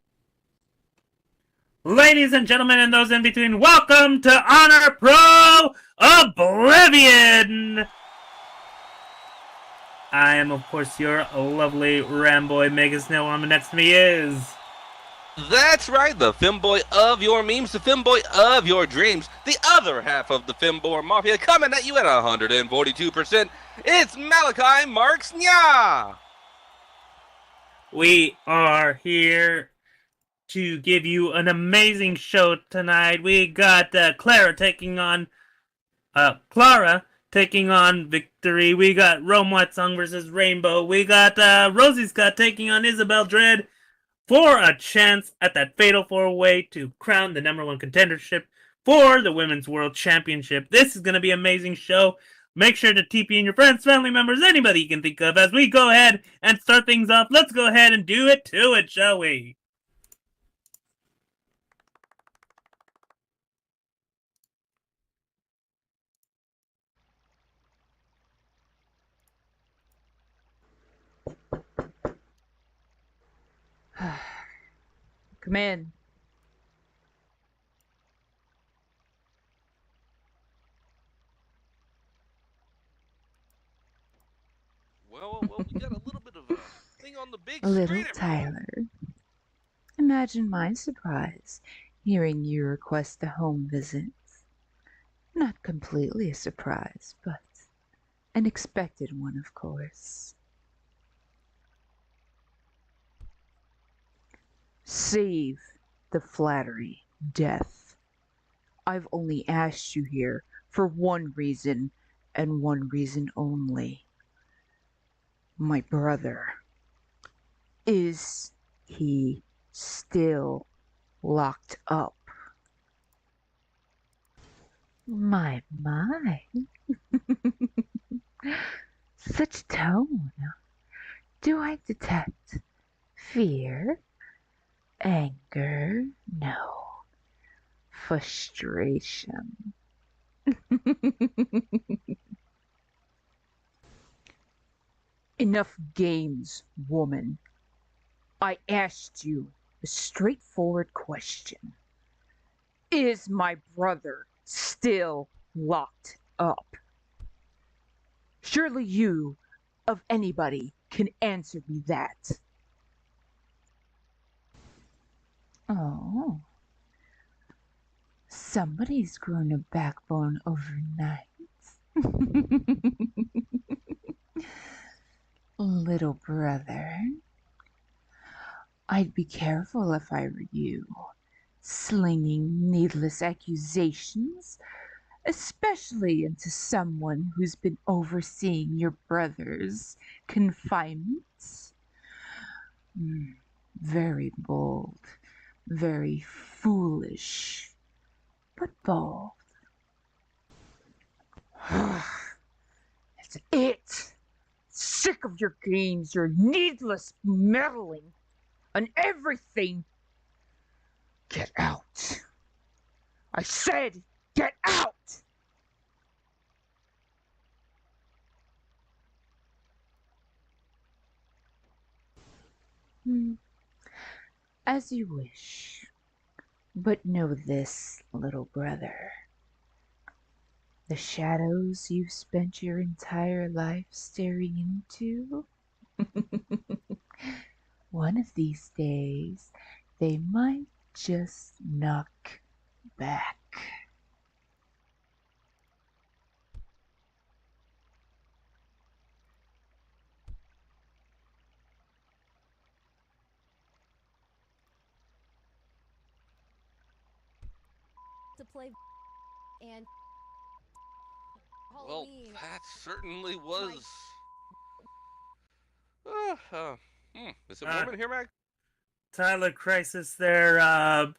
Ladies and gentlemen, and those in between, welcome to Honor Pro Oblivion! I am, of course, your lovely Ramboy Mega Snail. On the next to me is... That's right, the femboy of your memes, the femboy of your dreams, the other half of the femboy mafia coming at you at 142%. It's Malachi Marks Nya. We are here to give you an amazing show tonight. We got Clara taking on Victory. We got Rome White Song versus Rainbow. We got Rosie Scott taking on Isabel Dread for a chance at that fatal four-way to crown the #1 contendership for the Women's World Championship. This is going to be an amazing show. Make sure to TP in your friends, family members, anybody you can think of as we go ahead and start things off. Let's go ahead and do it to it, shall we? Come in. Well, we got a little bit of a thing on on the big Little screen. Tyler, imagine my surprise hearing you request a home visit. Not completely a surprise, but an expected one, of course. Save the flattery, Death. I've only asked you here for one reason, and one reason only. My brother. Is he still locked up? My. Such tone. Do I detect fear? Anger? No. Frustration. Enough games, woman. I asked you a straightforward question. Is my brother still locked up? Surely you, of anybody, can answer me that. Oh. Somebody's grown a backbone overnight. Little brother. I'd be careful if I were you, slinging needless accusations, especially into someone who's been overseeing your brother's confinement. Very bold, very foolish, but bold. That's it. Sick of your games, your needless meddling, and everything. Get out. I said, get out! As you wish. But know this, little brother. The shadows you've spent your entire life staring into? One of these days, they might just knock back. To play and Well, Halloween. that certainly was. Is it warm in here, Mag? Tyler Crisis there,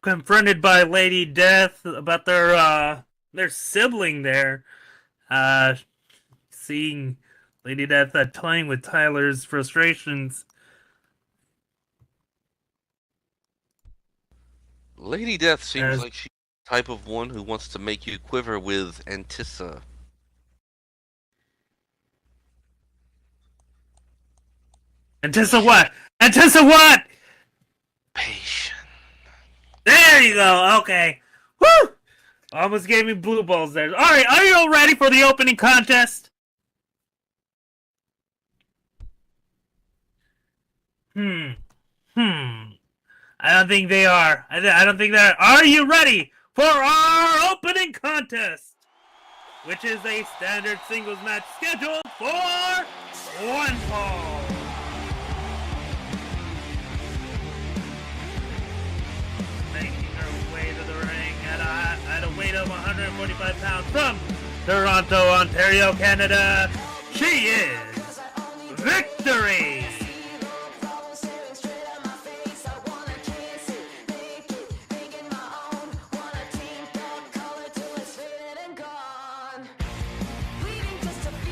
confronted by Lady Death about their sibling there. Seeing Lady Death toying with Tyler's frustrations. Lady Death seems like she's the type of one who wants to make you quiver with Antissa. Antissa what? Antissa what? Patient. There you go. Okay. Woo! Almost gave me blue balls there. All right, are you all ready for the opening contest? I don't think they are. I don't think they're. Are you ready for our opening contest? Which is a standard singles match scheduled for one fall. Making her way to the ring at a weight of 145 pounds from Toronto, Ontario, Canada. She is Victory.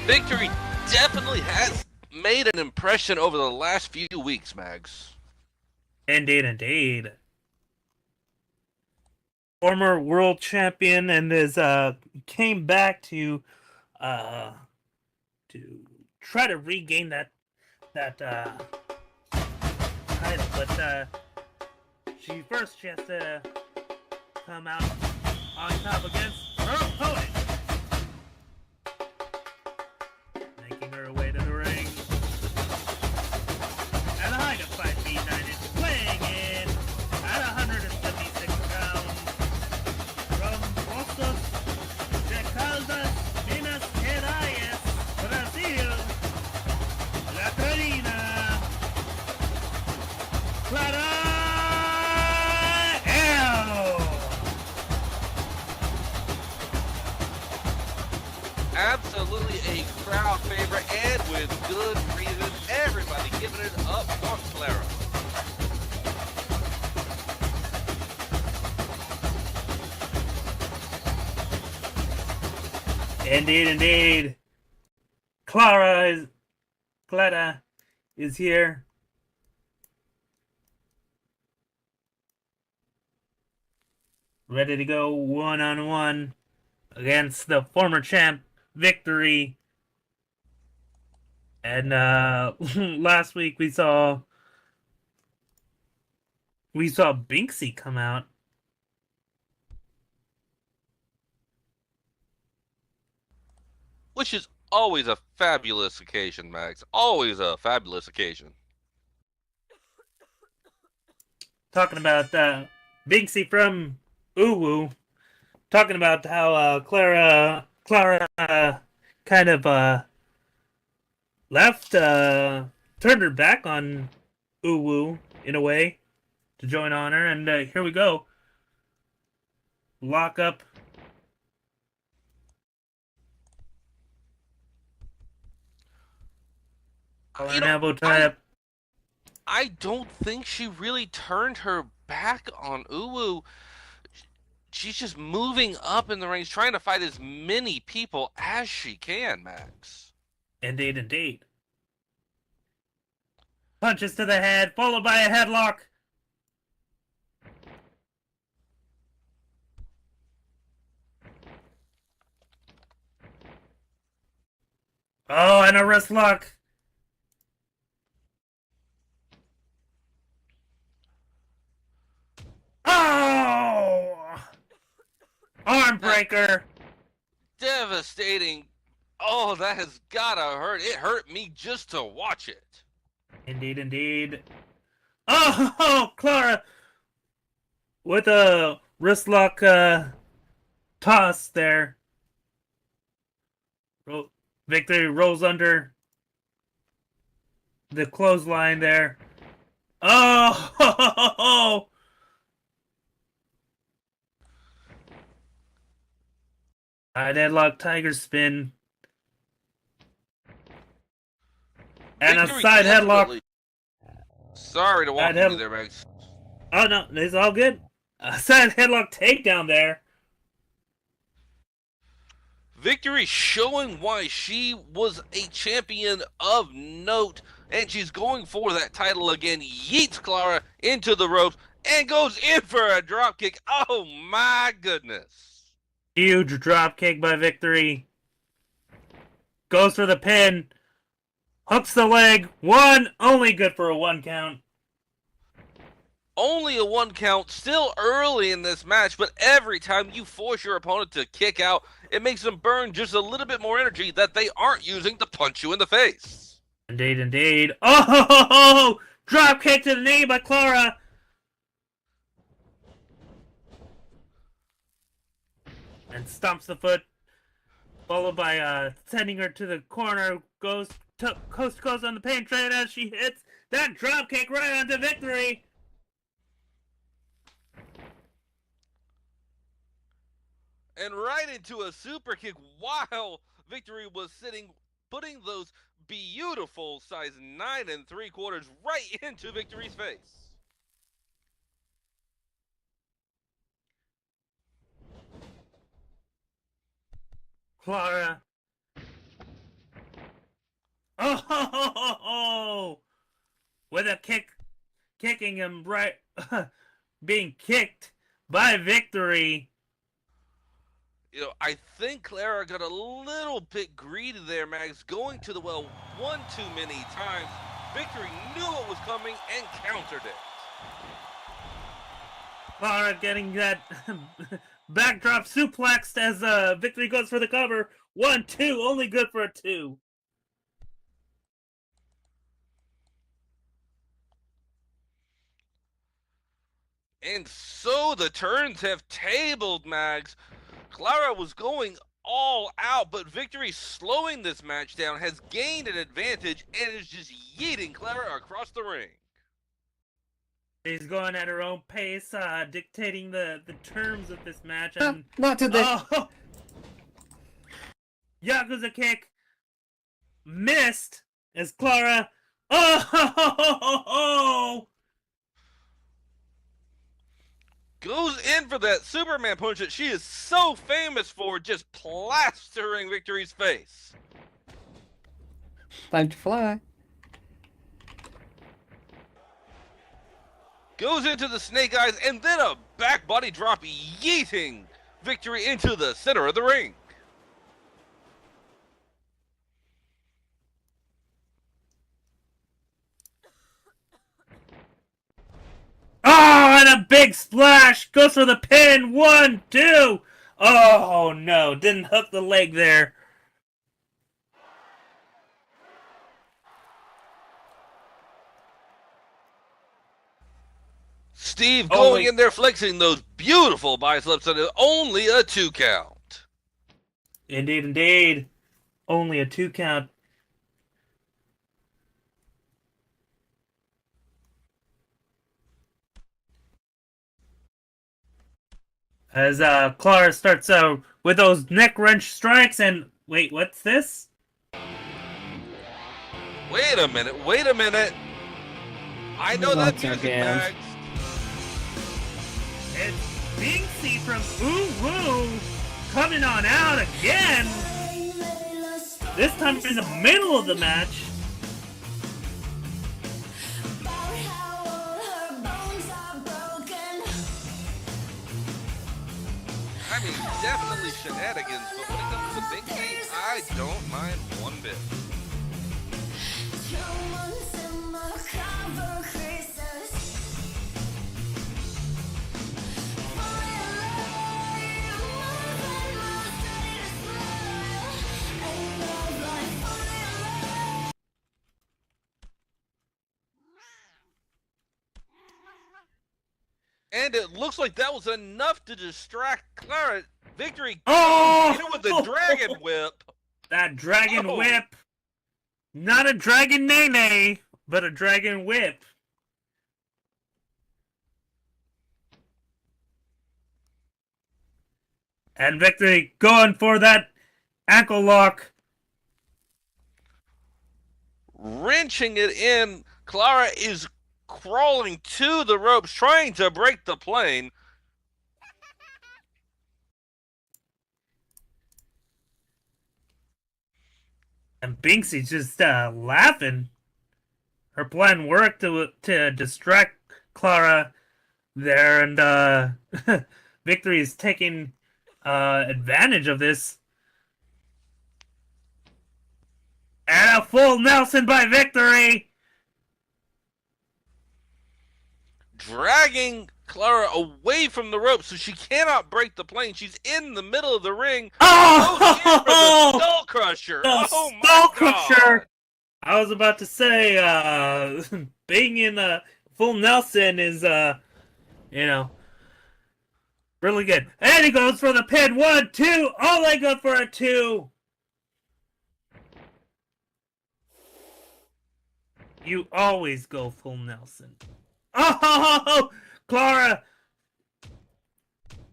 Victory definitely has made an impression over the last few weeks, Mags. Indeed, indeed. Former world champion and is came back to try to regain that title, but she has to come out on top against her opponent. Making her way to the ring. And a high a crowd favorite, and with good reason. Everybody giving it up for Clara. Indeed, indeed. Clara is here. Ready to go one-on-one against the former champ, Victory. And last week we saw Binksy come out. Which is always a fabulous occasion, Max. Always a fabulous occasion. Talking about Binksy from Uwu. Talking about how Clara kind of left, turned her back on Uwu in a way to join Honor, and here we go. Lock up. Elbow tie up. I don't think she really turned her back on Uwu. She's just moving up in the ranks, trying to fight as many people as she can, Max. Indeed, indeed. Punches to the head, followed by a headlock. Oh, and a wrist lock. Oh! Arm breaker. Devastating. Oh, that has gotta hurt. It hurt me just to watch it. Indeed, indeed. Oh, Clara! With a wrist lock toss there. Victory rolls under the clothesline there. Oh! Deadlock tiger spin. And Victory a side headlock. Sorry to walk you there, Max. Oh, no, it's all good. A side headlock takedown there. Victory showing why she was a champion of note, and she's going for that title again. Yeets Clara into the ropes and goes in for a dropkick. Oh my goodness. Huge dropkick by Victory. Goes for the pin. Hooks the leg. One. Only good for a 1 count. Only a 1 count, still early in this match, but every time you force your opponent to kick out, it makes them burn just a little bit more energy that they aren't using to punch you in the face. Indeed, indeed. Oh! Drop kick to the knee by Clara. And stomps the foot, followed by sending her to the corner. Goes to coast to coast on the pain train as she hits that drop kick right onto Victory. And right into a super kick while Victory was sitting, putting those beautiful size 9 3/4 right into Victory's face. Clara. Oh! With a kick, kicking him right, being kicked by Victory. You know, I think Clara got a little bit greedy there, Max, going to the well one too many times. Victory knew what was coming and countered it. Clara getting that backdrop suplexed as Victory goes for the cover. 1, 2, only good for a 2. And so the turns have tabled, Mags. Clara was going all out, but Victory, slowing this match down, has gained an advantage and is just yeeting Clara across the ring. She's going at her own pace, dictating the terms of this match. And not today. Oh! Yakuza kick missed as Clara. Oh! Goes in for that Superman punch that she is so famous for, just plastering Victory's face. Time to fly. Goes into the snake eyes and then a back body drop, yeeting Victory into the center of the ring. Oh, and a big splash! Goes for the pin! 1, 2! Oh, no. Didn't hook the leg there. Steve going in there, flexing those beautiful biceps, and only a 2 count. Indeed, indeed. Only a 2 count. As Clara starts out with those neck wrench strikes, and wait, what's this? Wait a minute, wait a minute. I know that music, Max. It's Binksy from Ooh Woo coming on out again. This time in the middle of the match. I mean, definitely shenanigans, but when it comes to Binksy, I don't mind one bit. And it looks like that was enough to distract Clara. Victory hit it with the dragon whip. That dragon whip. Not a dragon nay-nay, but a dragon whip. And Victory going for that ankle lock. Wrenching it in. Clara is crawling to the ropes, trying to break the plane. And Binksy's just laughing. Her plan worked to distract Clara there, and Victory is taking advantage of this. And a full Nelson by Victory! Dragging Clara away from the rope so she cannot break the plane. She's in the middle of the ring. Oh! The Skull Crusher. The Oh Skull my Crusher! God. I was about to say, being in a full Nelson is, really good. And he goes for the pin. 1, 2. Oh, they go for a 2. You always go full Nelson. Oh, Clara!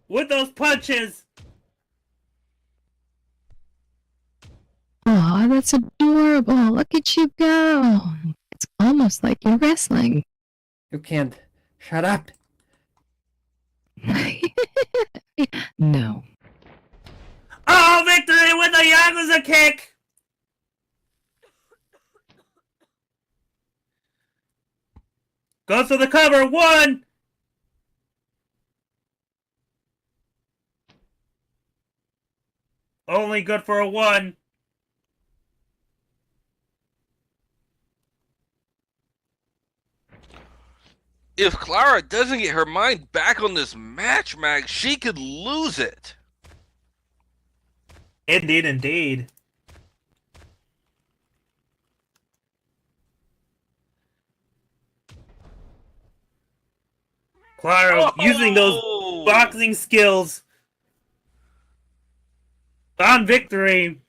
With those punches! Aw, that's adorable. Look at you go. It's almost like you're wrestling. You can't. Shut up. No. Oh, Victory with a Yakuza kick! Goes for the cover. 1! Only good for a 1. If Clara doesn't get her mind back on this match, Max, she could lose it. Indeed, indeed. Clara using those boxing skills on Victory.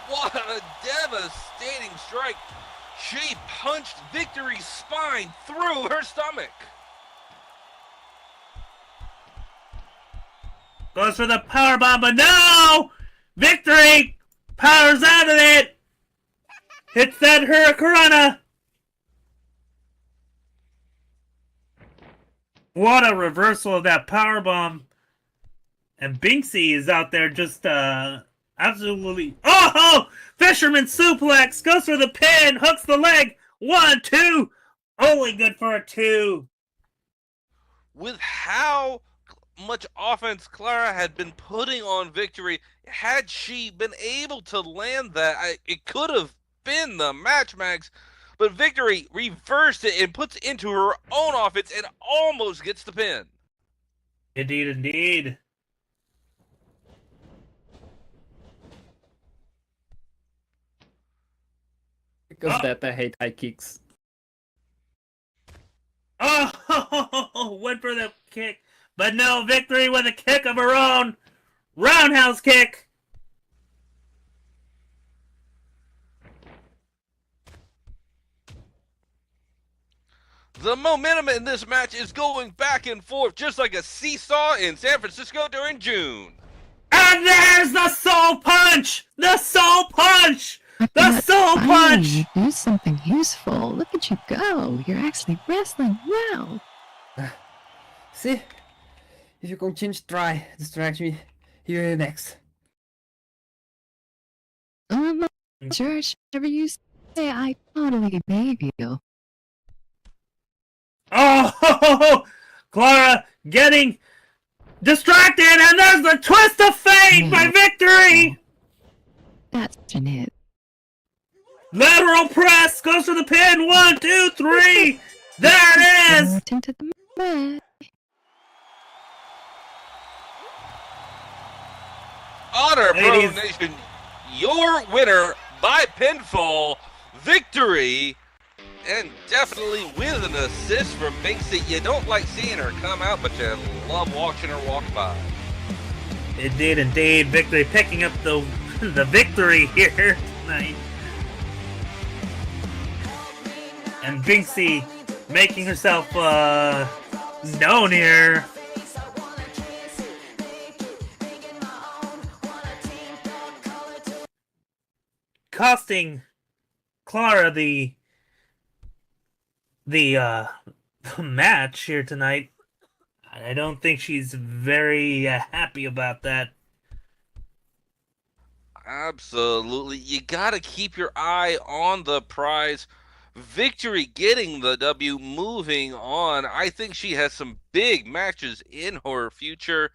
What a devastating strike. She punched Victory's spine through her stomach. Goes for the powerbomb, but no! Victory! Powers out of it! Hits that Hurricanrana! What a reversal of that powerbomb. And Binksy is out there just, absolutely... Oh! Fisherman suplex! Goes for the pin! Hooks the leg! 1, 2! Only good for a 2. With how much offense Clara had been putting on Victory, had she been able to land that, it could have been the match, Max. But Victory reversed it and puts into her own offense and almost gets the pin. Indeed, indeed. Because that I hate high kicks. Oh, went for the kick. But no, Victory with a kick of her own. Roundhouse kick. The momentum in this match is going back and forth just like a seesaw in San Francisco during June. And there's the soul punch! The soul punch! The soul punch! You do something useful. Look at you go. You're actually wrestling well. See? If you continue to try, distract me, here you're next. George, whatever you say, I totally believe you. Oh, Clara getting distracted, and there's the twist of fate by Victory! That's it. Lateral press, goes for the pin, 1, 2, 3! There it is! Into the mat. Honor Pro Nation, your winner by pinfall, Victory, and definitely with an assist from Binksy. You don't like seeing her come out, but you love watching her walk by. Indeed, indeed, Victory picking up the victory here tonight. And Binksy making herself known here. Costing Clara the match here tonight. I don't think she's very happy about that. Absolutely. You got to keep your eye on the prize. Victory getting the W, moving on. I think she has some big matches in her future.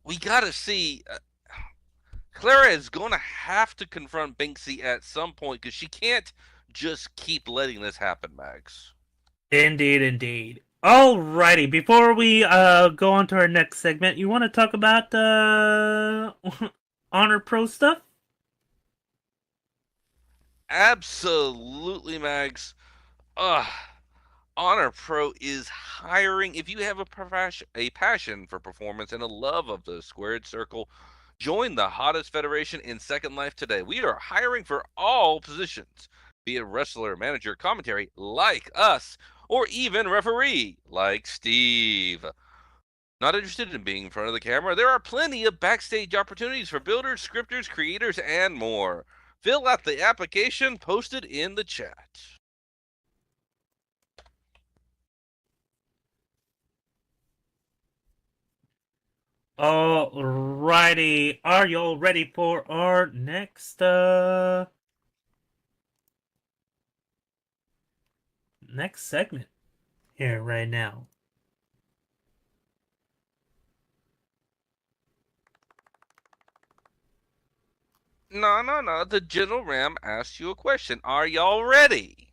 We got to see. Clara is going to have to confront Binksy at some point because she can't just keep letting this happen, Max. Indeed, indeed. Alrighty, before we go on to our next segment, you want to talk about Honor Pro stuff? Absolutely, Max. Honor Pro is hiring. If you have a passion for performance and a love of the squared circle, join the hottest federation in Second Life today. We are hiring for all positions, be it wrestler, manager, commentary, like us, or even referee, like Steve. Not interested in being in front of the camera? There are plenty of backstage opportunities for builders, scripters, creators, and more. Fill out the application posted in the chat. Alrighty, are you all ready for our next segment here right now? No. The General Ram asked you a question. Are y'all ready?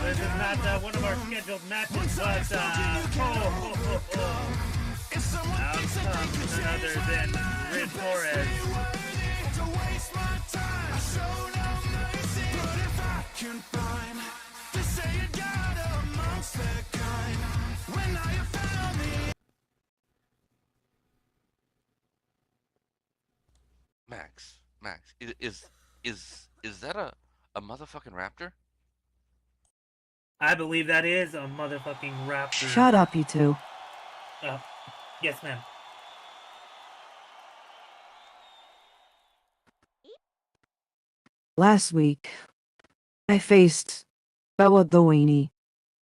This is not one of our scheduled matches, but out comes none other than Red Torres. Max, Max, is that a motherfucking raptor? I believe that is a motherfucking raptor. Shut up, you two. Yes, ma'am. Last week, I faced Bella Delaney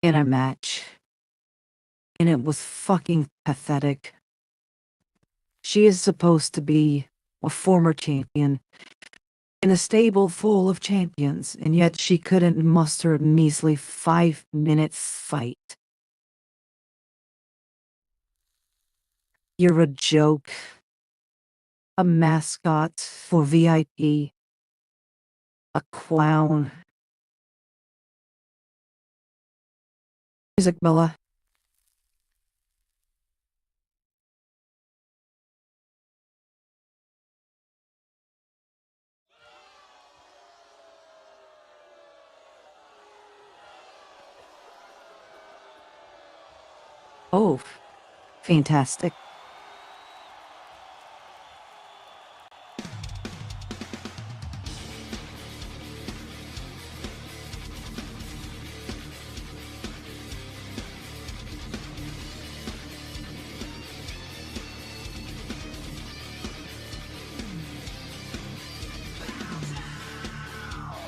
in a match, and it was fucking pathetic. She is supposed to be a former champion in a stable full of champions, and yet she couldn't muster a measly 5-minute fight. You're a joke. A mascot for VIP. A clown. Music, Bella. Oh, fantastic.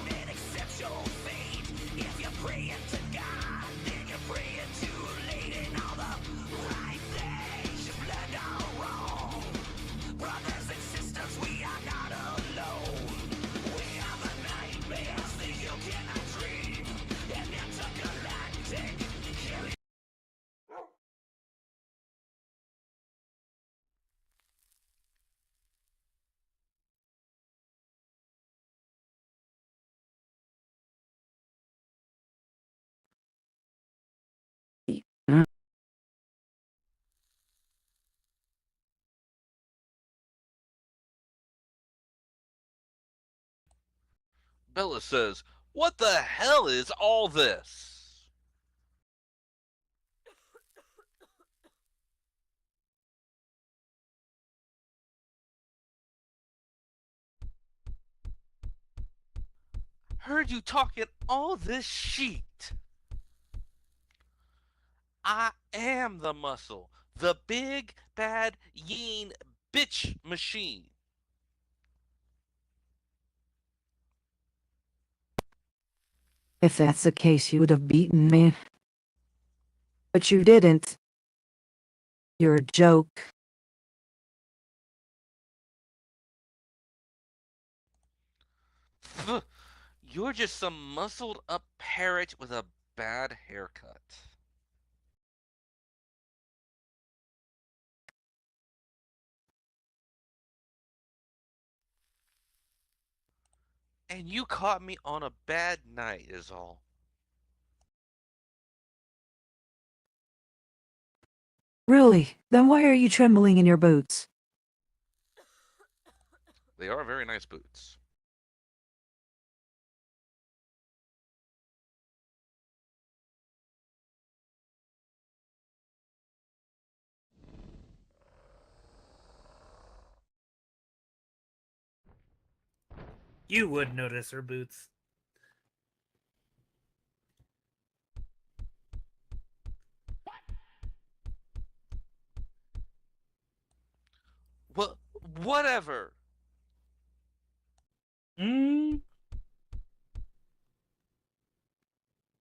An exceptional fate. If you're praying to God, then you're praying too late. And all the right things you planned are wrong. Brothers and sisters, we are not alone. We are the nightmares that you cannot dream. And intergalactic killing. Bella says, "What the hell is all this?" Heard you talking all this shit. I am the muscle, the big bad yeen bitch machine. If that's the case, you would have beaten me. But you didn't. You're a joke. You're just some muscled up parrot with a bad haircut. And you caught me on a bad night, is all. Really? Then why are you trembling in your boots? They are very nice boots. You would notice her boots. Whatever.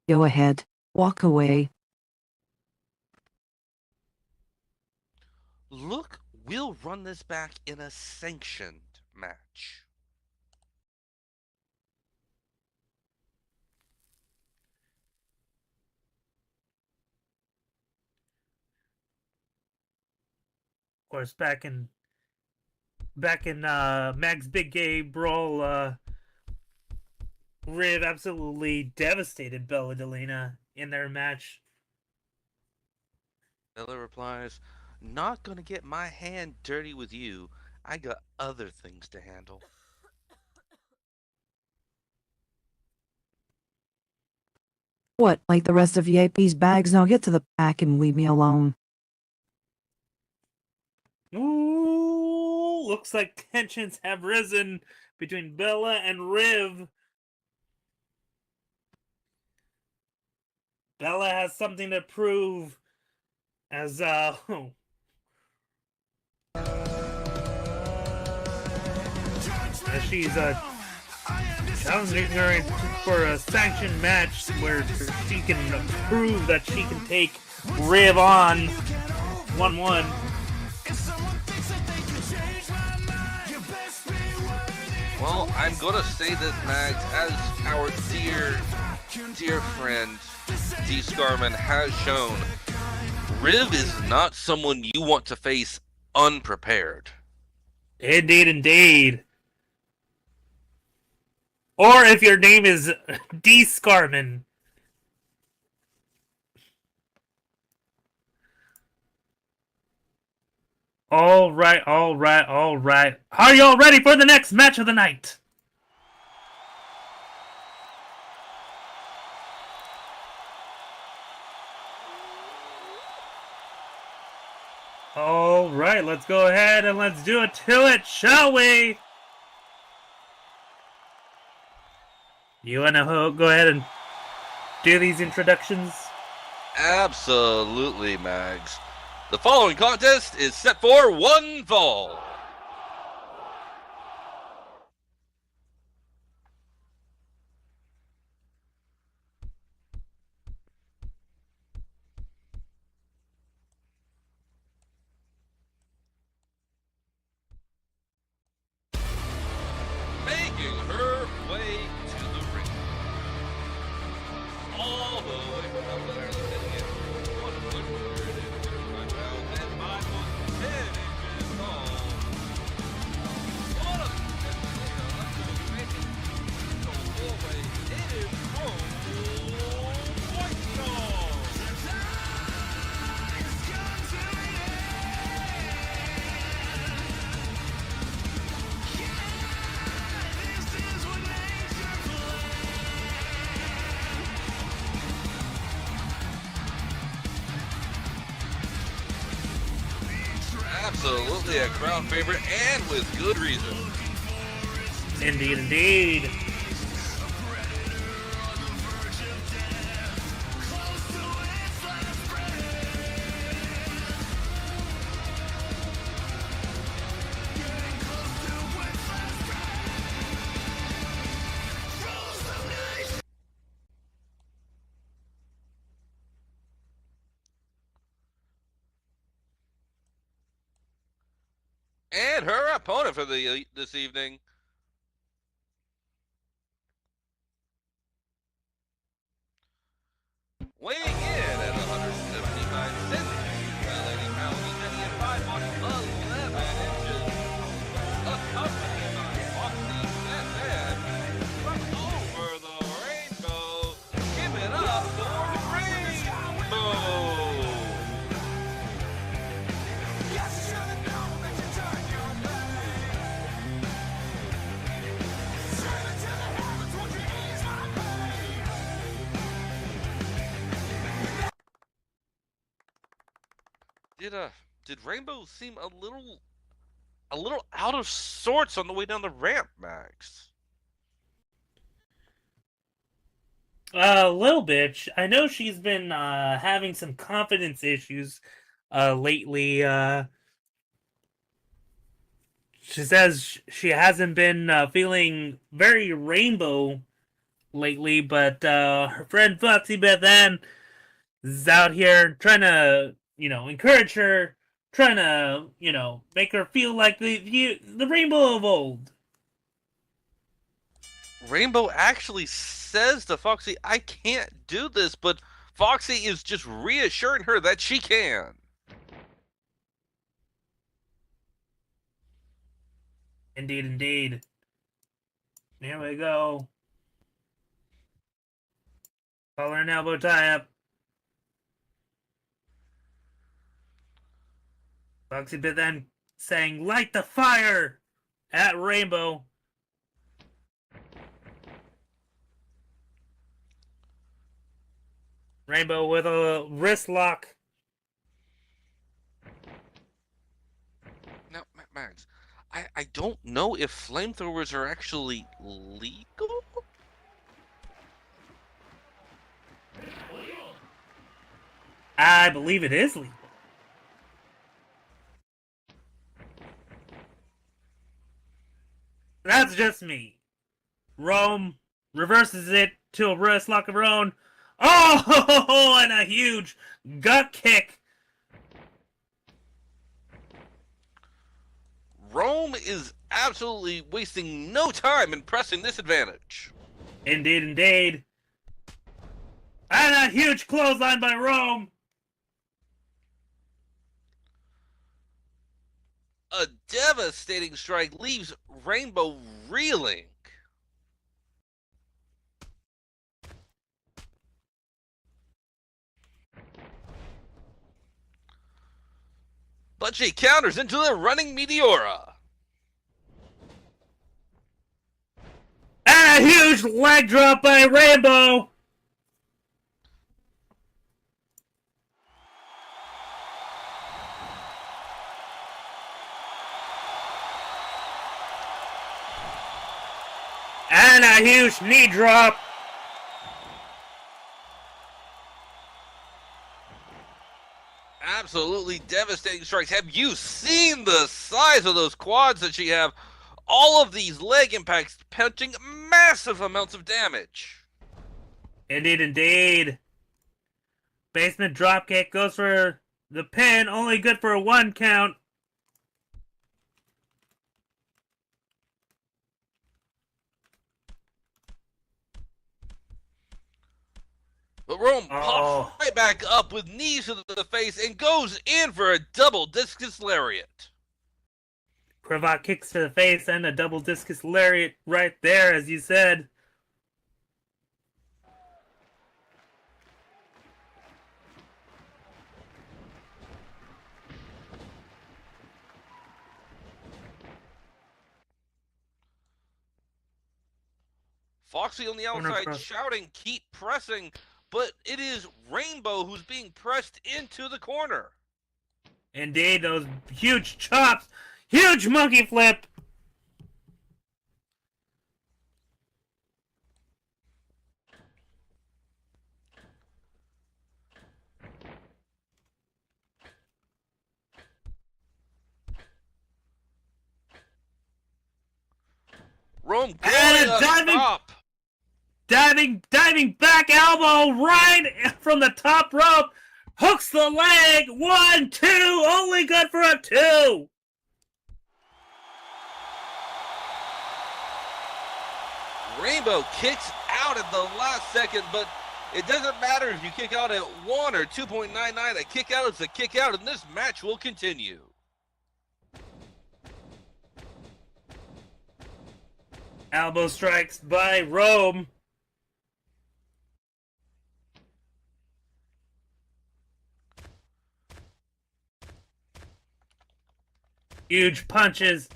Go ahead. Walk away. Look, we'll run this back in a sanctioned match. Of course, back in Mag's Big Gay Brawl, Riv absolutely devastated Bella Delena in their match. Bella replies, "Not gonna get my hand dirty with you. I got other things to handle." What, like the rest of VIP's bags? Now get to the back and leave me alone. Ooh, looks like tensions have risen between Bella and Riv. Bella has something to prove as she's challenging her for a sanctioned match where she can prove that she can take Riv on 1-1. Well, I'm gonna say this, Max, as our dear friend D. Scarman has shown, Riv is not someone you want to face unprepared. Indeed. Or if your name is D. Scarman. All right. Are y'all ready for the next match of the night? All right, let's go ahead and let's do it to it, shall we? You wanna go ahead and do these introductions? Absolutely, Mags. The following contest is set for one fall. Making her way to the ring. All the way from the center, sitting in 135 pounds and 5 foot 10 inches tall. What a making the hallway. It is White Star. Absolutely a crowd favorite, and with good reason. Indeed. And her opponent for this evening, weighing in at 179 centimeters, the Lady Paladin at 5 foot 11 inches, accompanied by Foxy Batman from over the rainbow. Give it up for the rainbow! Did Rainbow seem a little out of sorts on the way down the ramp, Max? A little bit. I know she's been having some confidence issues lately. She says she hasn't been feeling very rainbow lately, but her friend Foxy Beth Ann is out here trying to, encourage her, trying to, make her feel like the rainbow of old. Rainbow actually says to Foxy, I can't do this, but Foxy is just reassuring her that she can. Indeed. Here we go. Collar and elbow tie up. Foxy Bit then saying, light the fire at Rainbow. Rainbow with a wrist lock. Now, Max, I don't know if flamethrowers are actually legal. I believe it is legal. That's just me. Rome reverses it to a wrist lock of her own. Oh, and a huge gut kick. Rome is absolutely wasting no time in pressing this advantage. Indeed, indeed. And a huge clothesline by Rome. A devastating strike leaves Rainbow reeling. But she counters into the running Meteora. And a huge leg drop by Rainbow. And a huge knee drop. Absolutely devastating strikes. Have you seen the size of those quads that she have? All of these leg impacts punching massive amounts of damage. Indeed, indeed. Basement dropkick goes for the pin, only good for a 1 count. But Rome pops right back up with knees to the face and goes in for a double discus lariat. Cravat kicks to the face and a double discus lariat right there, as you said. Foxy on the outside shouting, keep pressing, but it is Rainbow who's being pressed into the corner. Indeed, those huge chops, huge monkey flip. Rome and a diving back elbow right from the top rope. Hooks the leg. 1, 2. Only good for a 2. Rainbow kicks out at the last second, but it doesn't matter if you kick out at 1 or 2.99. A kick out is a kick out, and this match will continue. Elbow strikes by Rome. Huge punches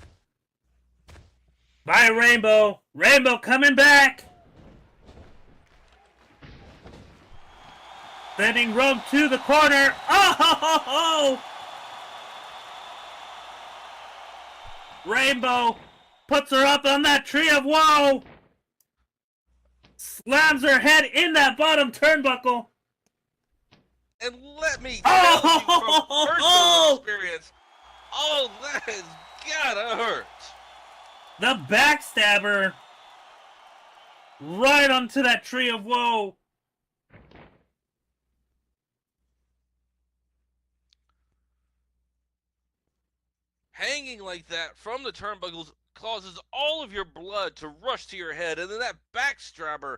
by Rainbow. Rainbow coming back. Sending Rome to the corner. Oh! Rainbow puts her up on that tree of woe. Slams her head in that bottom turnbuckle. And let me tell you from personal experience, all that has gotta hurt. The backstabber right onto that tree of woe. Hanging like that from the turnbuckles causes all of your blood to rush to your head, and then that backstabber,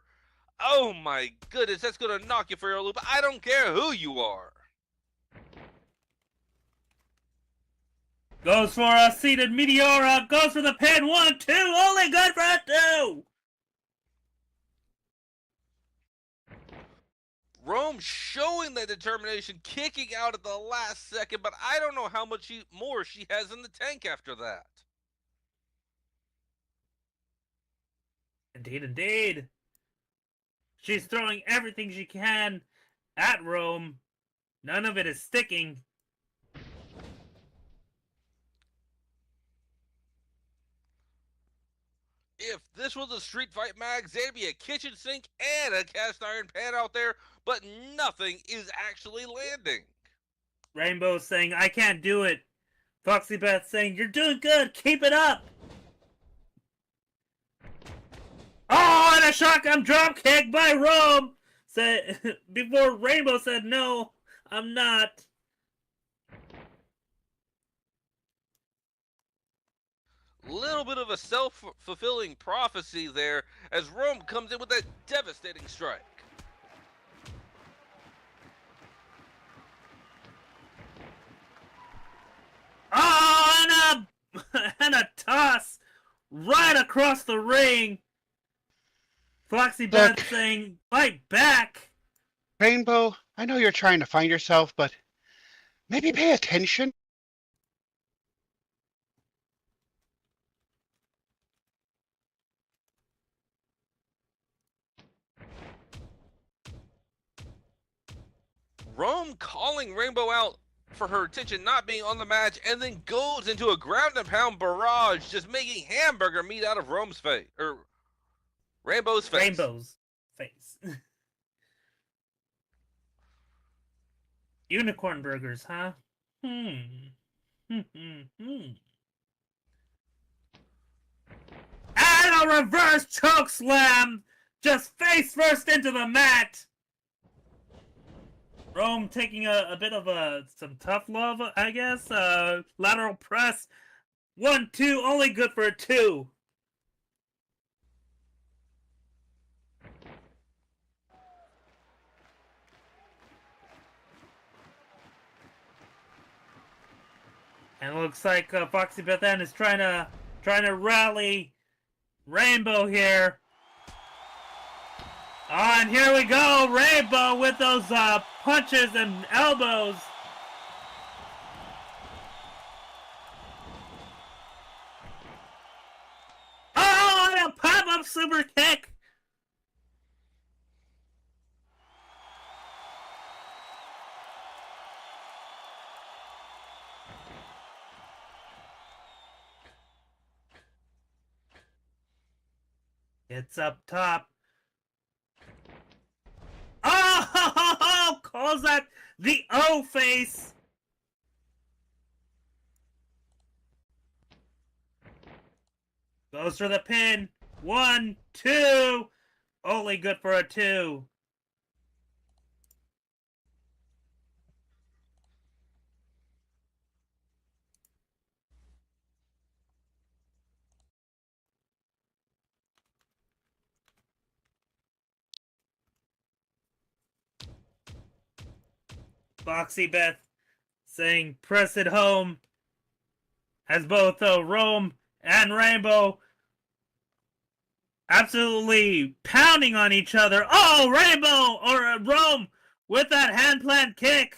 oh my goodness, that's going to knock you for your loop. I don't care who you are. Goes for a seated Meteora, goes for the pin, 1, 2, only good for a 2. Rome showing that determination, kicking out at the last second, but I don't know how much more she has in the tank after that. Indeed, indeed. She's throwing everything she can at Rome. None of it is sticking. If this was a street fight mag, there'd be a kitchen sink and a cast iron pan out there, but nothing is actually landing. Rainbow saying, I can't do it. Foxy Beth saying, you're doing good, keep it up. Oh, and a shotgun drop kick by Rome. Said before Rainbow said, no, I'm not. Little bit of a self-fulfilling prophecy there as Rome comes in with a devastating strike. Oh, and a toss right across the ring. Foxy Beth saying, fight back. Rainbow, I know you're trying to find yourself, but maybe pay attention. Rome calling Rainbow out for her attention not being on the match, and then goes into a ground and pound barrage, just making hamburger meat out of Rome's face, or Rainbow's face. Rainbow's face. Unicorn burgers, huh? And a reverse choke slam, just face first into the mat. Rome taking a bit of some tough love, I guess. Lateral press. 1-2, only good for a 2. And it looks like Foxy Beth Ann is trying to rally Rainbow here. And here we go, Rainbow with those punches and elbows. Oh, and a pop-up super kick. It's up top. Oh, calls that the O face. Goes for the pin. 1, 2. Only good for a 2. Foxy Beth saying press it home as both Rome and Rainbow absolutely pounding on each other. Oh, Rainbow or Rome with that hand plant kick.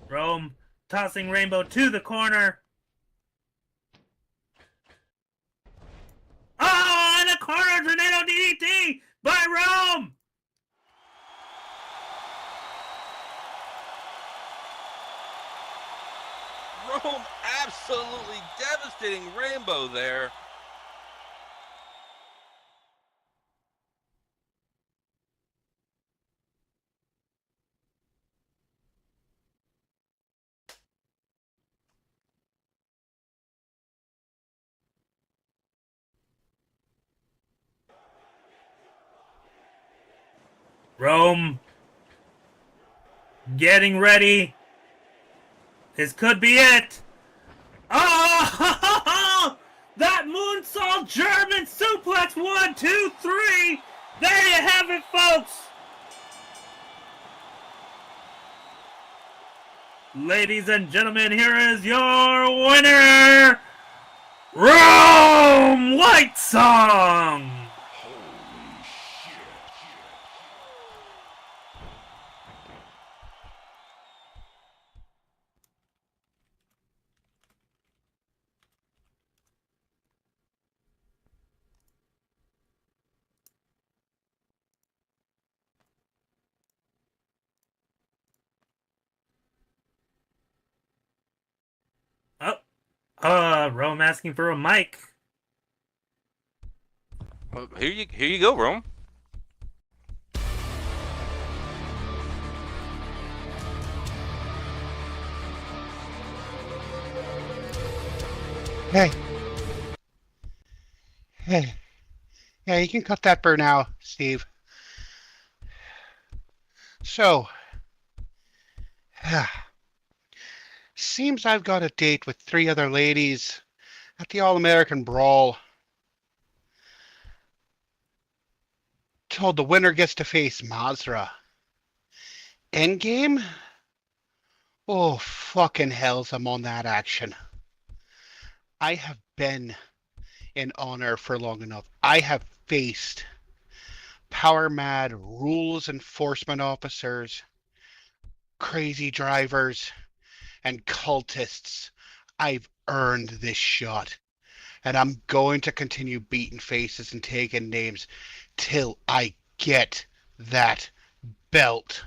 Rome tossing Rainbow to the corner. Oh, and a corner tornado DDT by Rome. Rome absolutely devastating Rainbow there. Rome getting ready. This could be it. Oh, that moonsault German suplex. 1, 2, 3. There you have it, folks. Ladies and gentlemen, here is your winner, Rome White Song. Rome asking for a mic. Well, here you go, Rome. Hey. Hey. Yeah, you can cut that burr now, Steve. So, seems I've got a date with 3 other ladies at the All-American Brawl. Told the winner gets to face Mazra. Endgame? Oh, fucking hells, I'm on that action. I have been in Honor for long enough. I have faced power-mad rules enforcement officers, crazy drivers, and cultists. I've earned this shot, and I'm going to continue beating faces and taking names till I get that belt.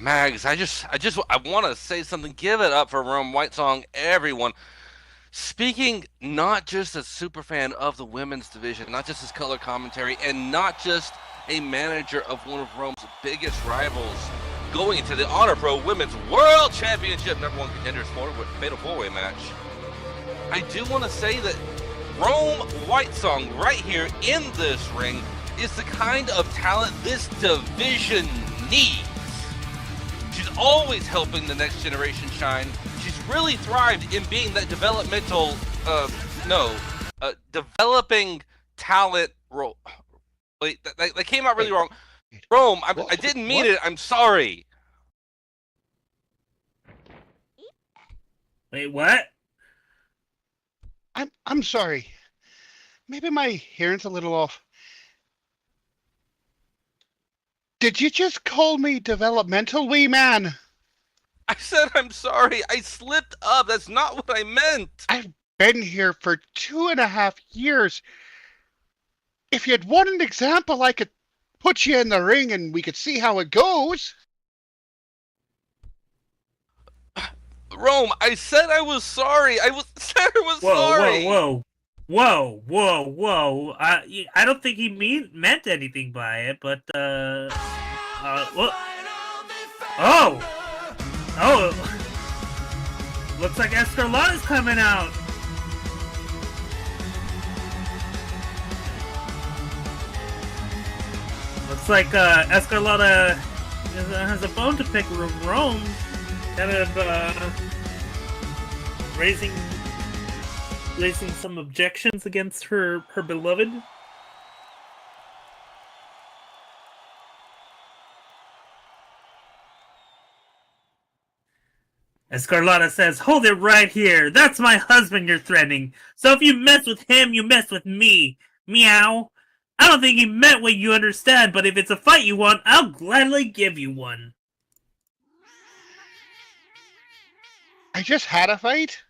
Mags, I want to say something. Give it up for Rome Whitesong, everyone. Speaking not just as super fan of the women's division, not just as color commentary, and not just a manager of one of Rome's biggest rivals, going into the Honor Pro Women's World Championship #1 contenders fatal 4-way match. I do want to say that Rome Whitesong right here in this ring is the kind of talent this division needs. She's always helping the next generation shine. She's really thrived in being that developing talent role. Wait, that came out really wrong. Rome, I didn't mean it. I'm sorry. Wait, what? I'm sorry. Maybe my hearing's a little off. Did you just call me developmental, wee man? I said I'm sorry. I slipped up. That's not what I meant. I've been here for 2.5 years. If you had wanted an example, I could put you in the ring and we could see how it goes. Rome, I said I was sorry. I said I was sorry. Whoa. I don't think he meant anything by it, but what? Oh, looks like Escarlata's coming out. Looks like Escarlata has a bone to pick with Rome, kind of raising some objections against her beloved. Escarlata says, "Hold it right here. That's my husband you're threatening. So if you mess with him, you mess with me. Meow. I don't think he meant what you understand, but if it's a fight you want, I'll gladly give you one." I just had a fight.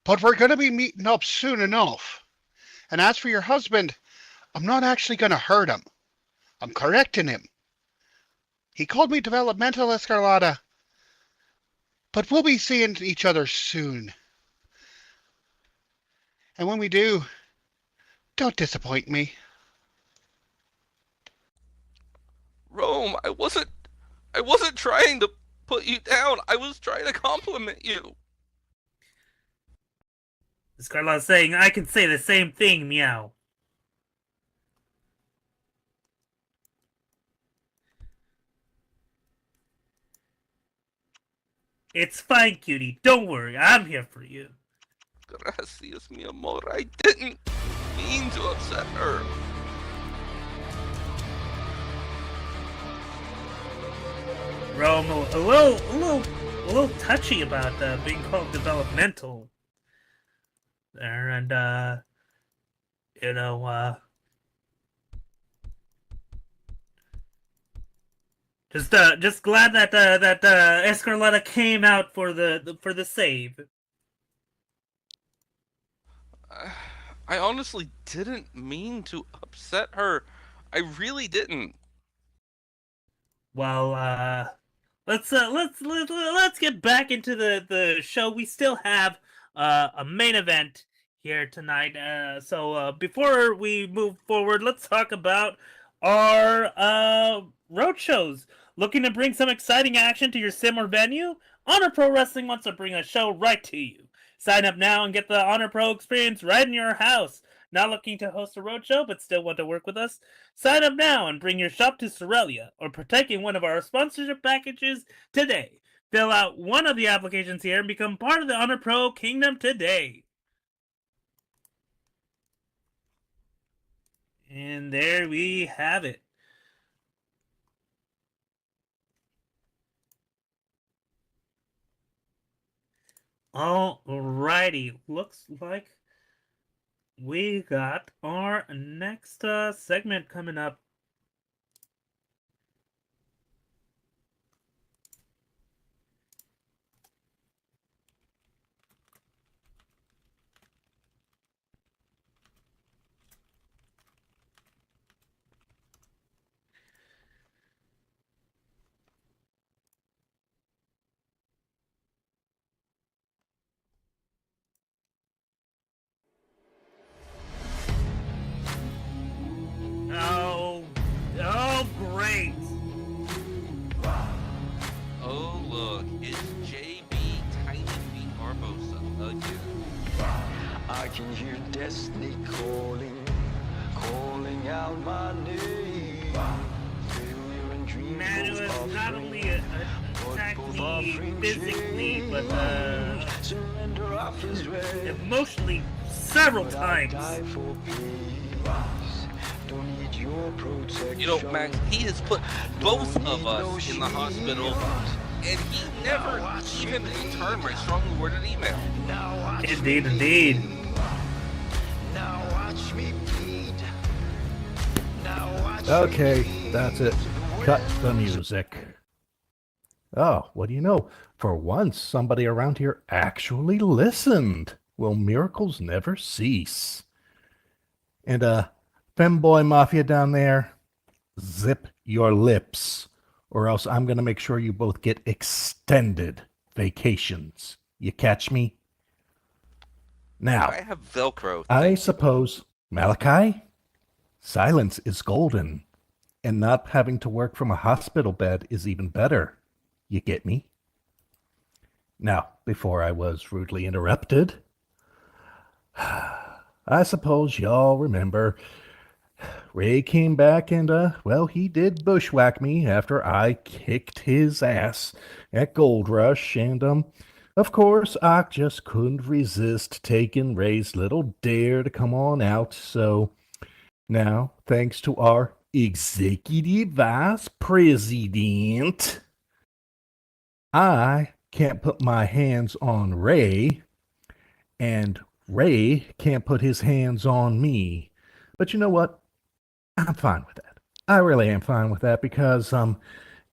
But we're going to be meeting up soon enough. And as for your husband, I'm not actually going to hurt him. I'm correcting him. He called me developmental, Escarlata. But we'll be seeing each other soon. And when we do, don't disappoint me. Rome, I wasn't trying to put you down. I was trying to compliment you. Escarlata's saying, "I can say the same thing, meow." It's fine, cutie. Don't worry. I'm here for you. Gracias, mi amor. I didn't mean to upset her. Rome, a little touchy about being called developmental there, and just glad that Escarlata came out for the save. I honestly didn't mean to upset her. I really didn't. Well, let's get back into the show. We still have a main event here tonight. So before we move forward, let's talk about our road shows. Looking to bring some exciting action to your sim or venue? Honor Pro Wrestling wants to bring a show right to you. Sign up now and get the Honor Pro experience right in your house. Not looking to host a road show, but still want to work with us? Sign up now and bring your shop to Sorelia or partake in one of our sponsorship packages today. Fill out one of the applications here and become part of the Honor Pro Kingdom today. And there we have it. Alrighty, looks like we got our next segment coming up. Oh, great. Oh, look, it's JB Tiny Feet Barbosa again. I can hear destiny calling out my name. Failure and dreams Manu both has not offering, only attacked me physically, but surrender offers red. emotionally several But I times. die for peace. Don't need your protection. You know, Max, he has put both of us in the hospital, and he never even returned my strongly worded email. Indeed, indeed. Now watch me bleed. Now watch Okay, that's it. Cut the music. Oh, what do you know? For once, somebody around here actually listened. Will miracles never cease? And, Femboy Mafia down there, zip your lips, or else I'm going to make sure you both get extended vacations. You catch me? Now, I have Velcro. I suppose, Malachi, silence is golden, and not having to work from a hospital bed is even better. You get me? Now, before I was rudely interrupted, I suppose y'all remember Ray came back and, well, he did bushwhack me after I kicked his ass at Gold Rush, and, of course, I just couldn't resist taking Ray's little dare to come on out, so now, thanks to our executive vice president, I can't put my hands on Ray, and Ray can't put his hands on me. But you know what? I'm fine with that. I really am fine with that because,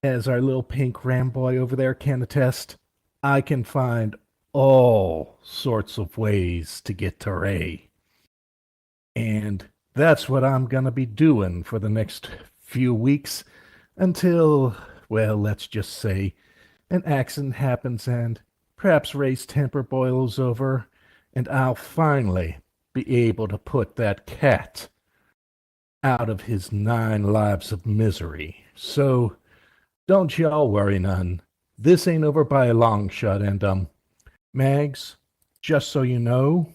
as our little pink ramboy over there can attest, I can find all sorts of ways to get to Ray. And that's what I'm going to be doing for the next few weeks until, well, let's just say an accident happens and perhaps Ray's temper boils over and I'll finally be able to put that cat out of his 9 lives of misery. So don't y'all worry none. This ain't over by a long shot. And, Mags, just so you know,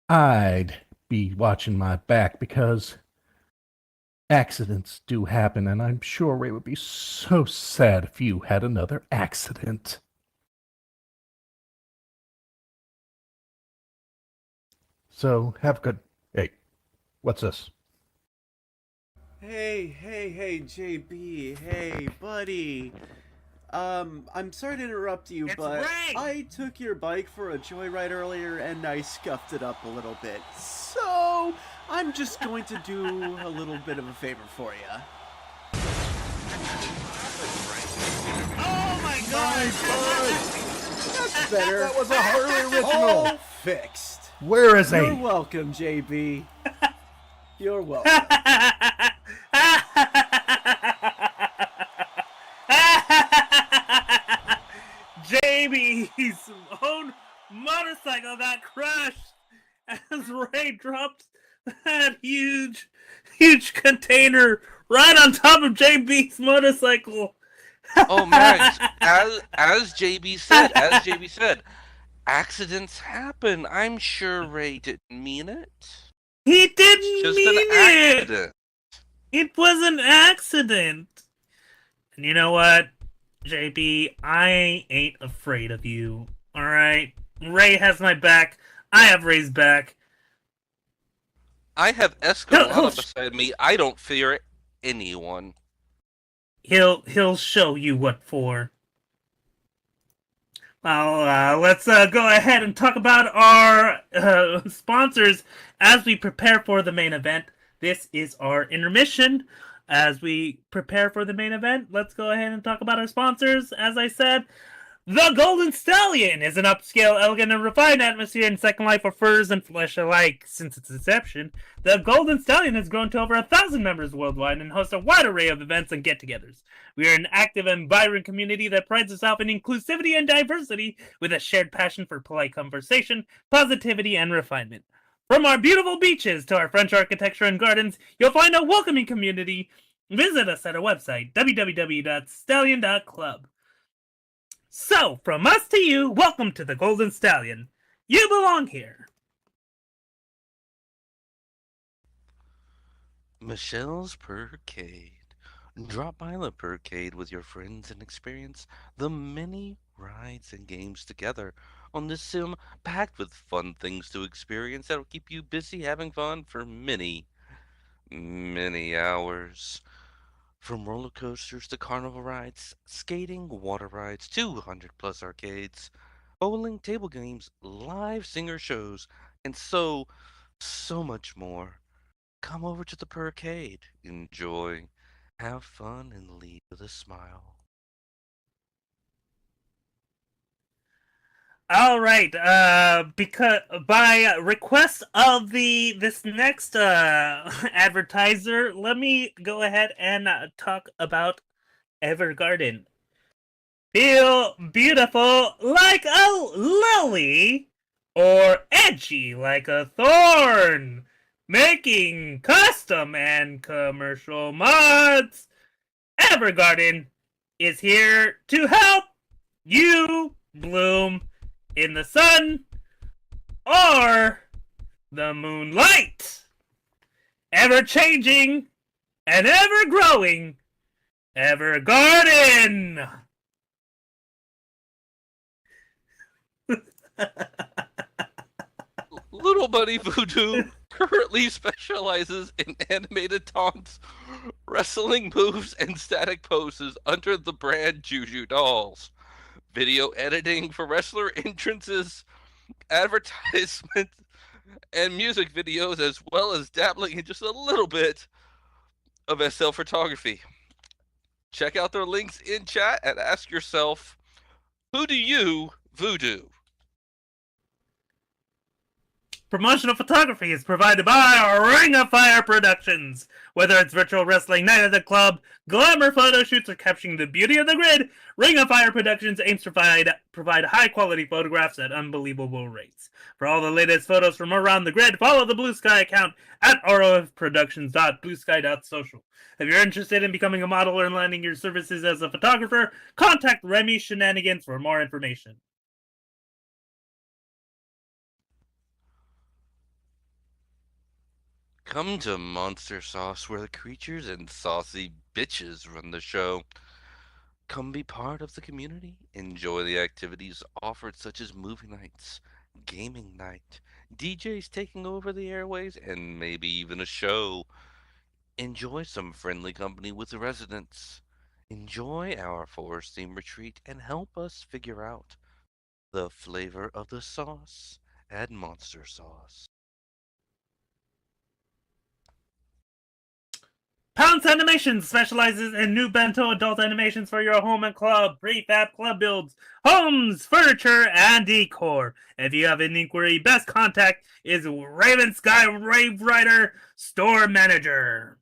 I'd be watching my back because accidents do happen, and I'm sure Ray would be so sad if you had another accident. So, have a good... Hey, what's this? Hey, JB. Hey, buddy. I'm sorry to interrupt you, but Ray! I took your bike for a joyride earlier and I scuffed it up a little bit. So, I'm just going to do a little bit of a favor for you. Oh my god! That's better. That was a Harley original. All fixed. Where is You're he? welcome, JB. You're welcome. JB's own motorcycle got crushed as Ray dropped that huge container right on top of JB's motorcycle. Oh, Max, as JB said, accidents happen. I'm sure Ray didn't mean it. He didn't Just mean an accident. It was an accident. And you know what, JB? I ain't afraid of you. Alright? Ray has my back. I have Ray's back. I have Escalada beside me. I don't fear anyone. He'll show you what for. Well, let's go ahead and talk about our sponsors as we prepare for the main event. This is our intermission. As we prepare for the main event, let's go ahead and talk about our sponsors. As I said, the Golden Stallion is an upscale, elegant, and refined atmosphere in Second Life for furs and flesh alike. Since its inception, the Golden Stallion has grown to over 1,000 members worldwide and hosts a wide array of events and get-togethers. We are an active and vibrant community that prides itself in inclusivity and diversity with a shared passion for polite conversation, positivity, and refinement. From our beautiful beaches to our French architecture and gardens, you'll find a welcoming community. Visit us at our website, www.stallion.club. So, from us to you, welcome to the Golden Stallion. You belong here. Michelle's Percade. Drop by the Percade with your friends and experience the many rides and games together on this sim packed with fun things to experience that'll keep you busy having fun for many, many hours. From roller coasters to carnival rides, skating, water rides, 200 plus arcades, bowling, table games, live singer shows, and so much more. Come over to the Percade, enjoy, have fun, and leave with a smile. All right. Because by request of this next advertiser, let me go ahead and talk about Evergarden. Feel beautiful like a lily, or edgy like a thorn. Making custom and commercial mods. Evergarden is here to help you bloom in the sun or the moonlight. Ever changing and ever growing. Evergarden. Little Buddy Voodoo currently specializes in animated taunts, wrestling moves, and static poses under the brand Juju Dolls. Video editing for wrestler entrances, advertisements, and music videos, as well as dabbling in just a little bit of SL photography. Check out their links in chat and ask yourself, who do you voodoo? Promotional photography is provided by Ring of Fire Productions. Whether it's virtual wrestling, night at the club, glamour photo shoots, or capturing the beauty of the grid, Ring of Fire Productions aims to provide high-quality photographs at unbelievable rates. For all the latest photos from around the grid, follow the Blue Sky account at rofproductions.bluesky.social. If you're interested in becoming a model or landing your services as a photographer, contact Remy Shenanigans for more information. Come to Monster Sauce, where the creatures and saucy bitches run the show. Come be part of the community. Enjoy the activities offered, such as movie nights, gaming night, DJs taking over the airways, and maybe even a show. Enjoy some friendly company with the residents. Enjoy our forest theme retreat and help us figure out the flavor of the sauce at Monster Sauce. Pounce Animation specializes in new bento adult animations for your home and club, prefab club builds, homes, furniture, and decor. If you have an inquiry, best contact is Raven Sky Rave Rider, store manager.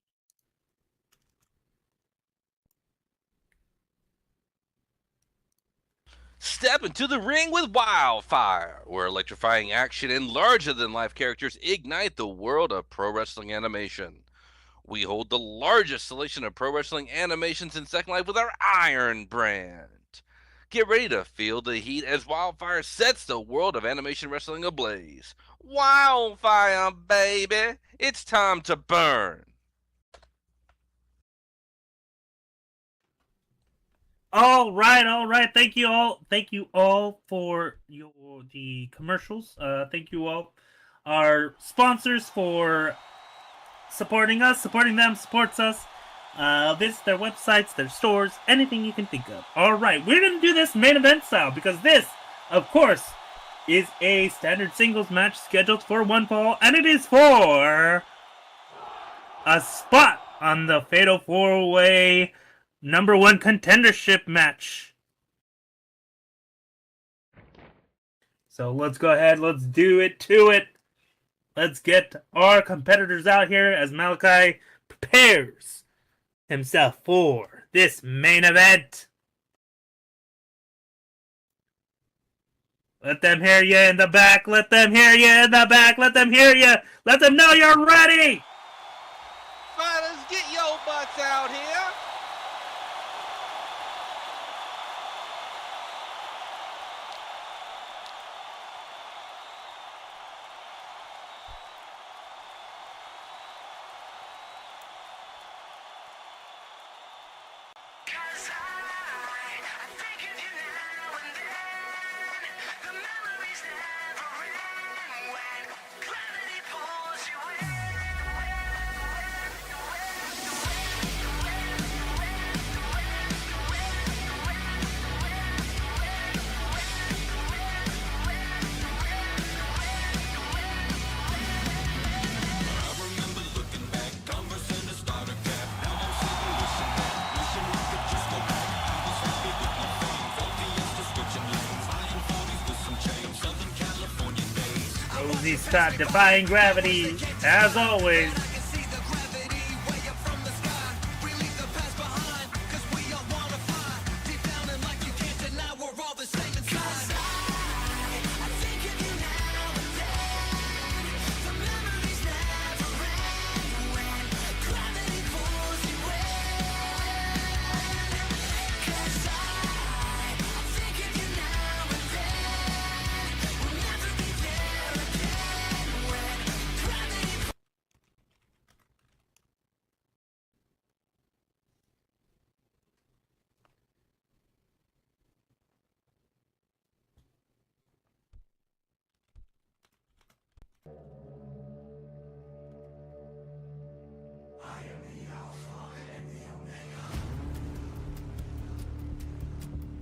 Step into the ring with Wildfire, where electrifying action and larger-than-life characters ignite the world of pro wrestling animation. We hold the largest selection of pro wrestling animations in Second Life with our Iron brand. Get ready to feel the heat as Wildfire sets the world of animation wrestling ablaze. Wildfire, baby! It's time to burn! All right. Thank you all for the commercials. Thank you all, our sponsors, for supporting us. Supporting them supports us. Visit their websites, their stores, anything you can think of. All right, we're gonna do this main event style because this, of course, is a standard singles match scheduled for one fall, and it is for a spot on the Fatal 4-Way #1 contendership match. So let's go ahead, let's do it to it. Let's get our competitors out here as Malachi prepares himself for this main event. Let them hear you in the back. Let them hear you in the back. Let them hear you. Let them know you're ready. Fighters, get your butts out here. Rosie Scott defying gravity, as always.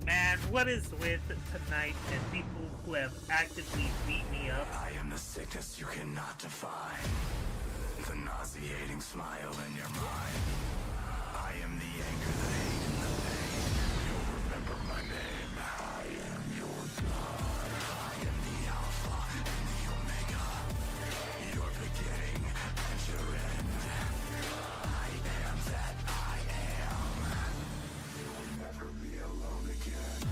Man, what is with tonight and people who have actively beat me up? I am the sickness you cannot define. The nauseating smile in your mind. I am the anger, the hate, and the pain. You'll remember my name. I am your blood. I am the Alpha and the Omega. Your beginning and your end. I am that I am. You will never be alone again.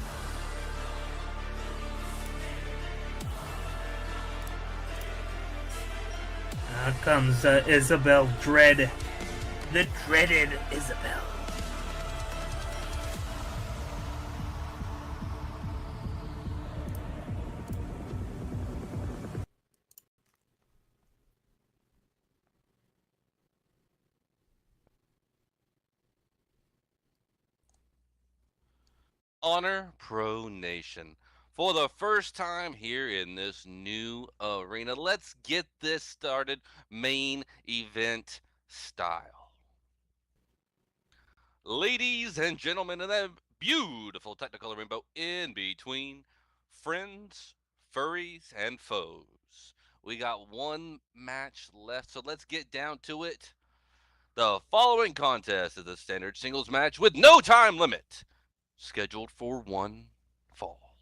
Out comes Isabel Dread. The dreaded Isabel. Honor Pro Nation. For the first time here in this new arena, let's get this started main event style. Ladies and gentlemen, and that beautiful technicolor rainbow in between, friends, furries, and foes. We got one match left, so let's get down to it. The following contest is a standard singles match with no time limit, scheduled for one fall.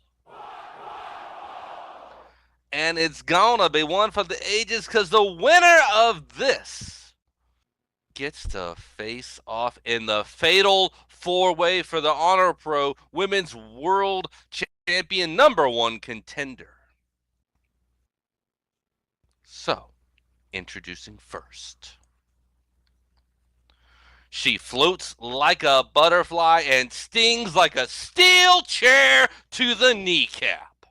And it's gonna be one for the ages because the winner of this gets to face off in the fatal four-way for the Honor Pro Women's World Champion #1 contender. So, introducing first. She floats like a butterfly and stings like a steel chair to the kneecap.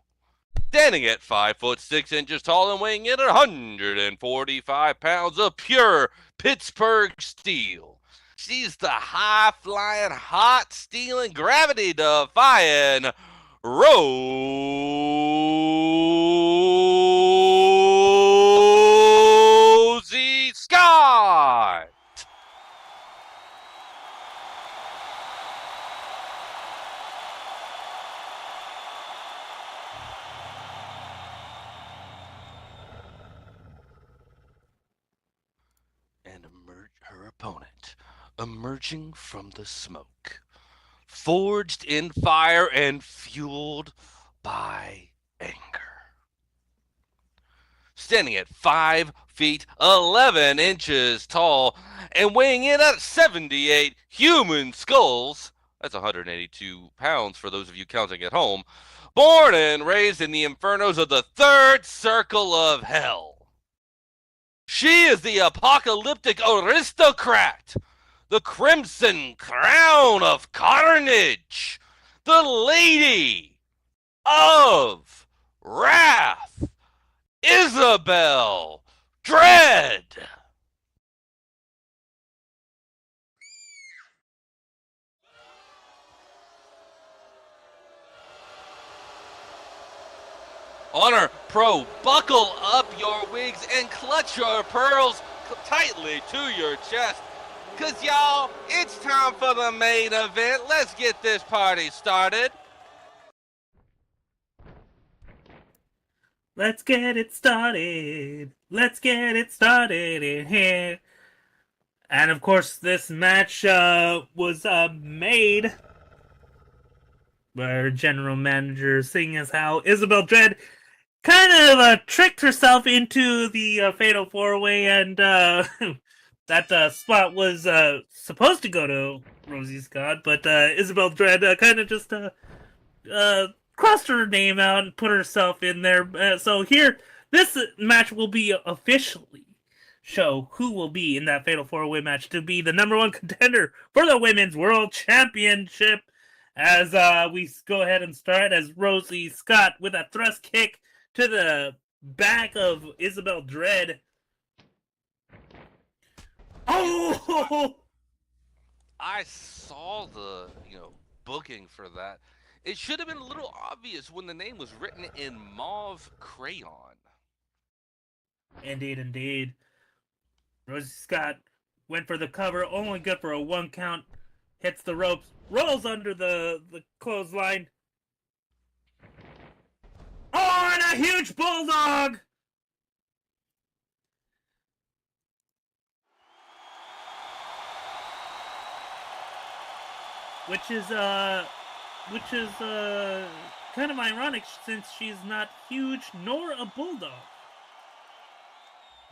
Standing at 5'6" tall and weighing in at 145 pounds of pure Pittsburgh steel. She's the high-flying, hot-stealing, gravity-defying Rosie Scott. Her opponent, emerging from the smoke, forged in fire and fueled by anger. Standing at 5 feet 11 inches tall and weighing in at 78 human skulls, that's 182 pounds for those of you counting at home, born and raised in the infernos of the third circle of hell. She is the apocalyptic aristocrat, the crimson crown of carnage, the lady of wrath, Isabel Dread. Honor Pro, buckle up your wigs and clutch your pearls tightly to your chest. Cause y'all, it's time for the main event. Let's get this party started. Let's get it started. Let's get it started in here. And of course, this match was made by our general manager, seeing as how Isabel Dread kind of tricked herself into the fatal four-way, and that spot was supposed to go to Rosie Scott, but Isabel Dread kind of just crossed her name out and put herself in there. So here, this match will be officially show who will be in that fatal four-way match to be the #1 contender for the Women's World Championship. As we go ahead and start as Rosie Scott with a thrust kick to the back of Isabel Dread. Oh! I saw the, booking for that. It should have been a little obvious when the name was written in mauve crayon. Indeed, indeed. Rosie Scott went for the cover, only good for a 1 count. Hits the ropes, rolls under the clothesline. Oh, and a huge bulldog! Which is kind of ironic since she's not huge nor a bulldog.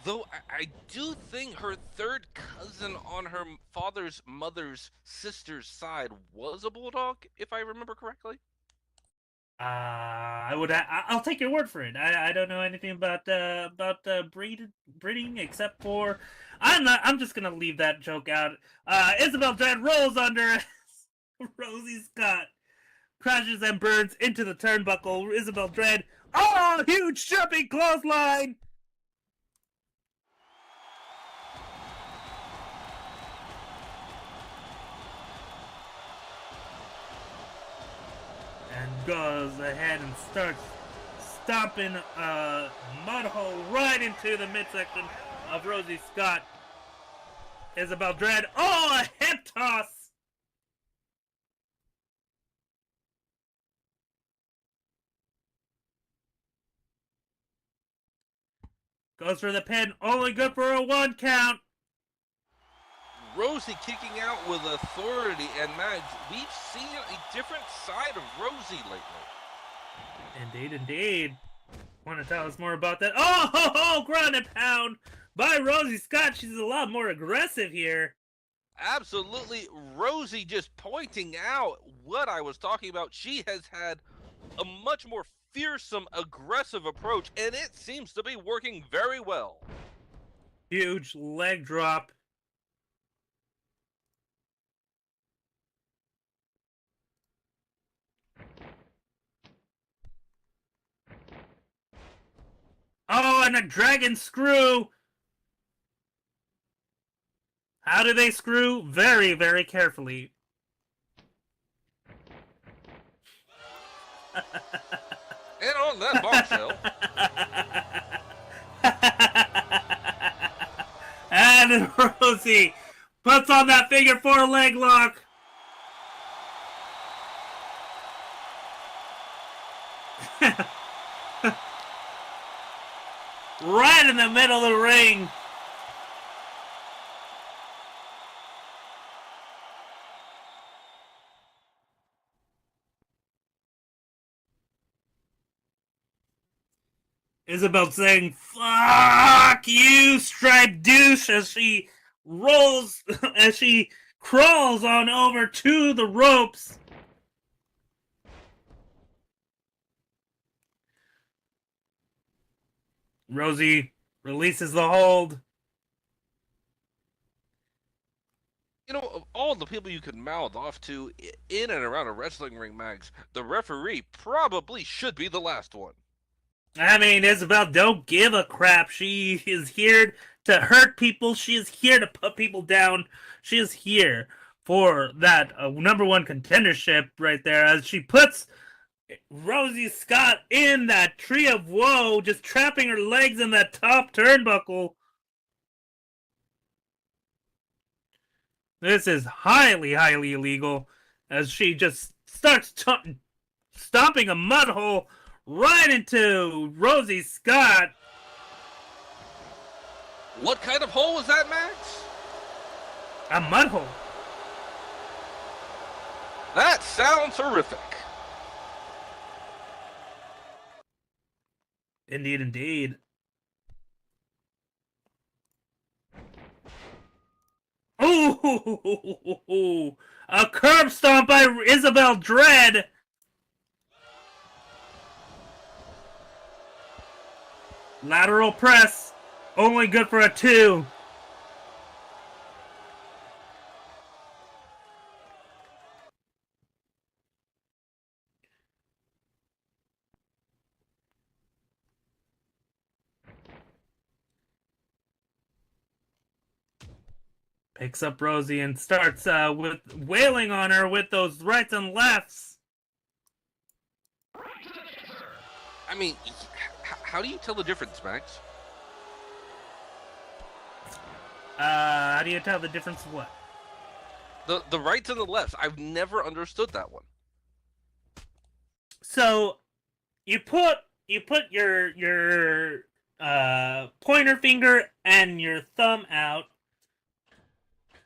Though I do think her third cousin on her father's mother's sister's side was a bulldog, if I remember correctly. I'll take your word for it. I don't know anything about breeding except for I'm just gonna leave that joke out. Isabel Dread rolls under Rosie Scott crashes and burns into the turnbuckle. Isabel Dread, oh, huge jumping clothesline. And goes ahead and starts stomping a mud hole right into the midsection of Rosie Scott. Isabel Dread, oh, a hip toss! Goes for the pin, only good for a 1 count. Rosie kicking out with authority, and Mags, we've seen a different side of Rosie lately. Indeed. Want to tell us more about that? Oh, ground and pound by Rosie Scott. She's a lot more aggressive here. Absolutely. Rosie just pointing out what I was talking about. She has had a much more fearsome, aggressive approach, and it seems to be working very well. Huge leg drop. Oh, and a dragon screw. How do they screw? Very, very carefully. And on that bombshell. And Rosie puts on that figure 4 leg lock. Right in the middle of the ring. Isabel saying, "Fuck you, striped douche," as she rolls, as she crawls on over to the ropes. Rosie releases the hold. You know, of all the people you could mouth off to in and around a wrestling ring, Mags, the referee probably should be the last one. I mean, Isabel, don't give a crap. She is here to hurt people. She is here to put people down. She is here for that #1 contendership right there, as she puts Rosie Scott in that tree of woe, just trapping her legs in that top turnbuckle. This is highly, highly illegal, as she just starts stomping a mud hole right into Rosie Scott. What kind of hole was that, Max? A mud hole. That sounds horrific. Indeed, indeed. Ooh, a curb stomp by Isabel Dread. Lateral press, only good for a 2. Picks up Rosie and starts with wailing on her with those rights and lefts. I mean, how do you tell the difference, Max? How do you tell the difference of what? The rights and the lefts. I've never understood that one. So you put your pointer finger and your thumb out,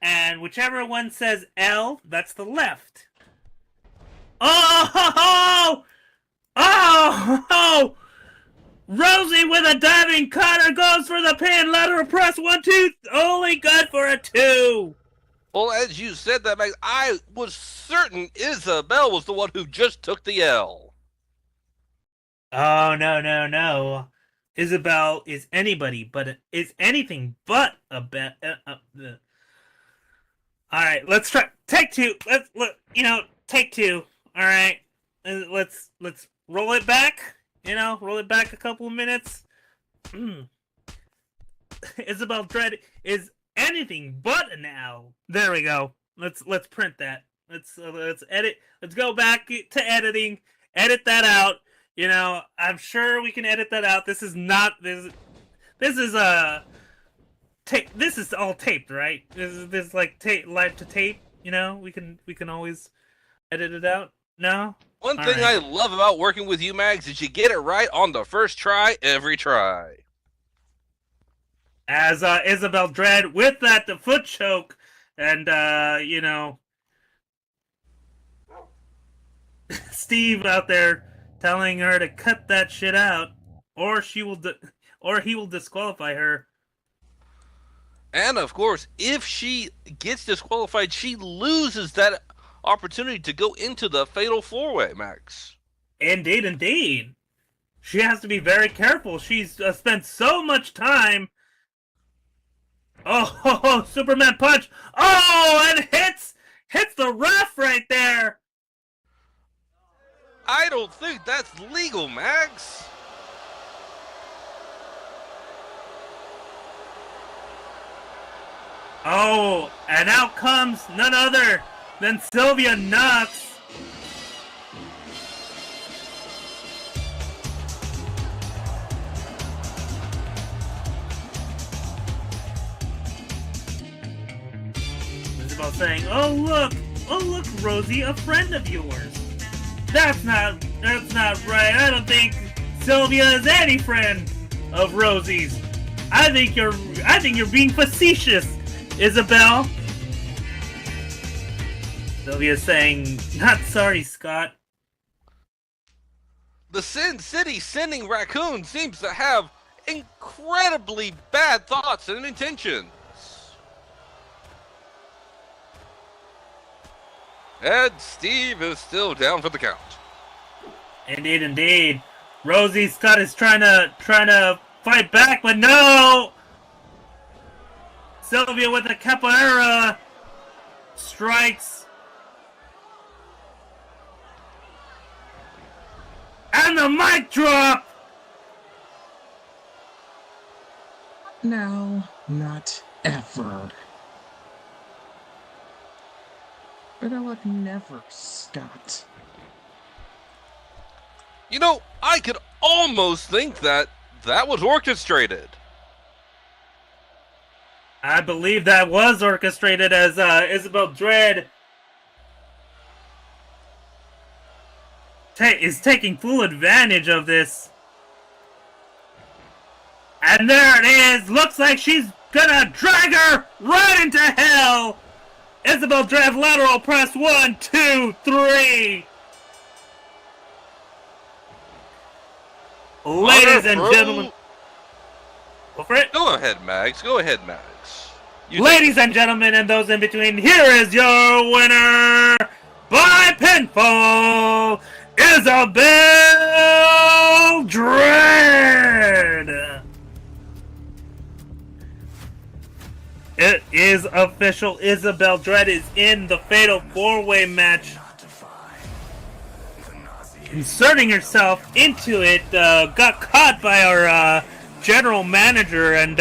and whichever one says L, that's the left. Oh! Rosie with a diving cutter goes for the pin. Lateral press 1, 2. Only good for a 2. Well, as you said that, Max, I was certain Isabel was the one who just took the L. Oh, no. Isabel is anybody, but is anything but a bet. All right, let's try. Take 2. Take 2. All right, let's roll it back. Roll it back a couple of minutes. Isabel Dread is anything but an L. There we go. Let's print that. Let's edit. Let's go back to editing. Edit that out. I'm sure we can edit that out. This is not this. This is This is all taped, right? This is like live to tape. We can always edit it out. No. One thing I love about working with you, Mags, is you get it right on the first try, every try. As Isabel Dread with the foot choke, And, Steve out there telling her to cut that shit out, or he will disqualify her. And of course, if she gets disqualified, she loses that opportunity to go into the Fatal 4-Way, Max. Indeed. She has to be very careful. She's spent so much time. Oh, Superman punch! Oh, and hits the ref right there. I don't think that's legal, Max. Oh, and out comes none other than Sylvia Knox. Isabel saying, oh look, Rosie, a friend of yours. That's not right. I don't think Sylvia is any friend of Rosie's. I think you're being facetious, Isabel. Sylvia's saying, not sorry, Scott. The Sin City Sending Raccoon seems to have incredibly bad thoughts and intentions. And Steve is still down for the count. Indeed. Rosie Scott is trying to fight back, but no! Sylvia with the capoeira strikes. And the mic drop! No, not ever. Better luck never, Scott. You know, I could almost think that was orchestrated. I believe that was orchestrated as Isabel Dread is taking full advantage of this. And there it is! Looks like she's gonna drag her right into hell! Isabel Dread lateral press 1, 2, 3! Ladies and gentlemen... Go for it. Go ahead, Max. Ladies and gentlemen, and those in between, here is your winner by pinfall, Isabel Dread. It is official. Isabel Dread is in the Fatal 4-Way match. Inserting herself into it, got caught by our general manager and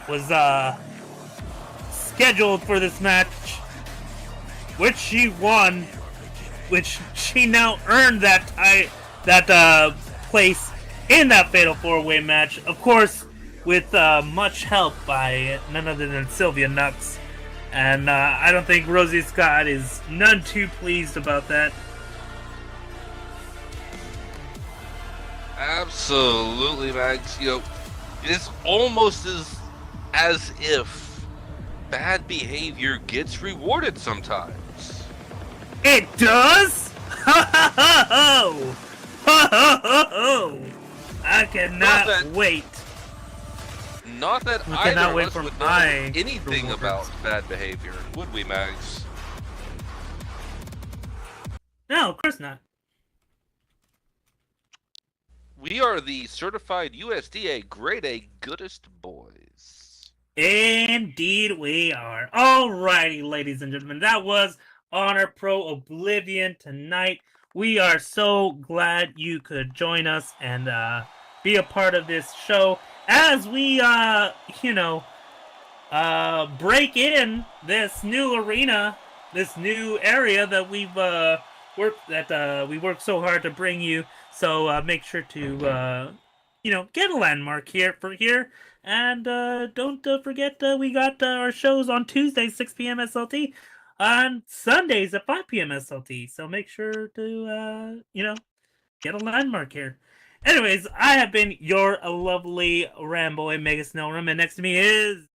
was scheduled for this match, which she won, which she now earned that place in that Fatal 4-Way match. Of course, with much help by none other than Sylvia Knox. And I don't think Rosie Scott is none too pleased about that. Absolutely, Max. You know, it's almost as if bad behavior gets rewarded sometimes. It does? Ho! I cannot wait. Not that We either cannot of wait us for would know my anything rewards. about bad behavior, would we, Max? No, of course not. We are the certified USDA Grade A Goodest Boys. Indeed we are. Alrighty, ladies and gentlemen, that was Honor Pro Oblivion tonight. We are so glad you could join us and be a part of this show as we, break in this new arena, this new area that we've we worked so hard to bring you. So make sure to get a landmark here and don't forget we got our shows on Tuesdays 6 p.m. SLT, on Sundays at 5 p.m. SLT. So make sure to get a landmark here. Anyways, I have been your lovely Ramboy Mega Snellrum, and next to me is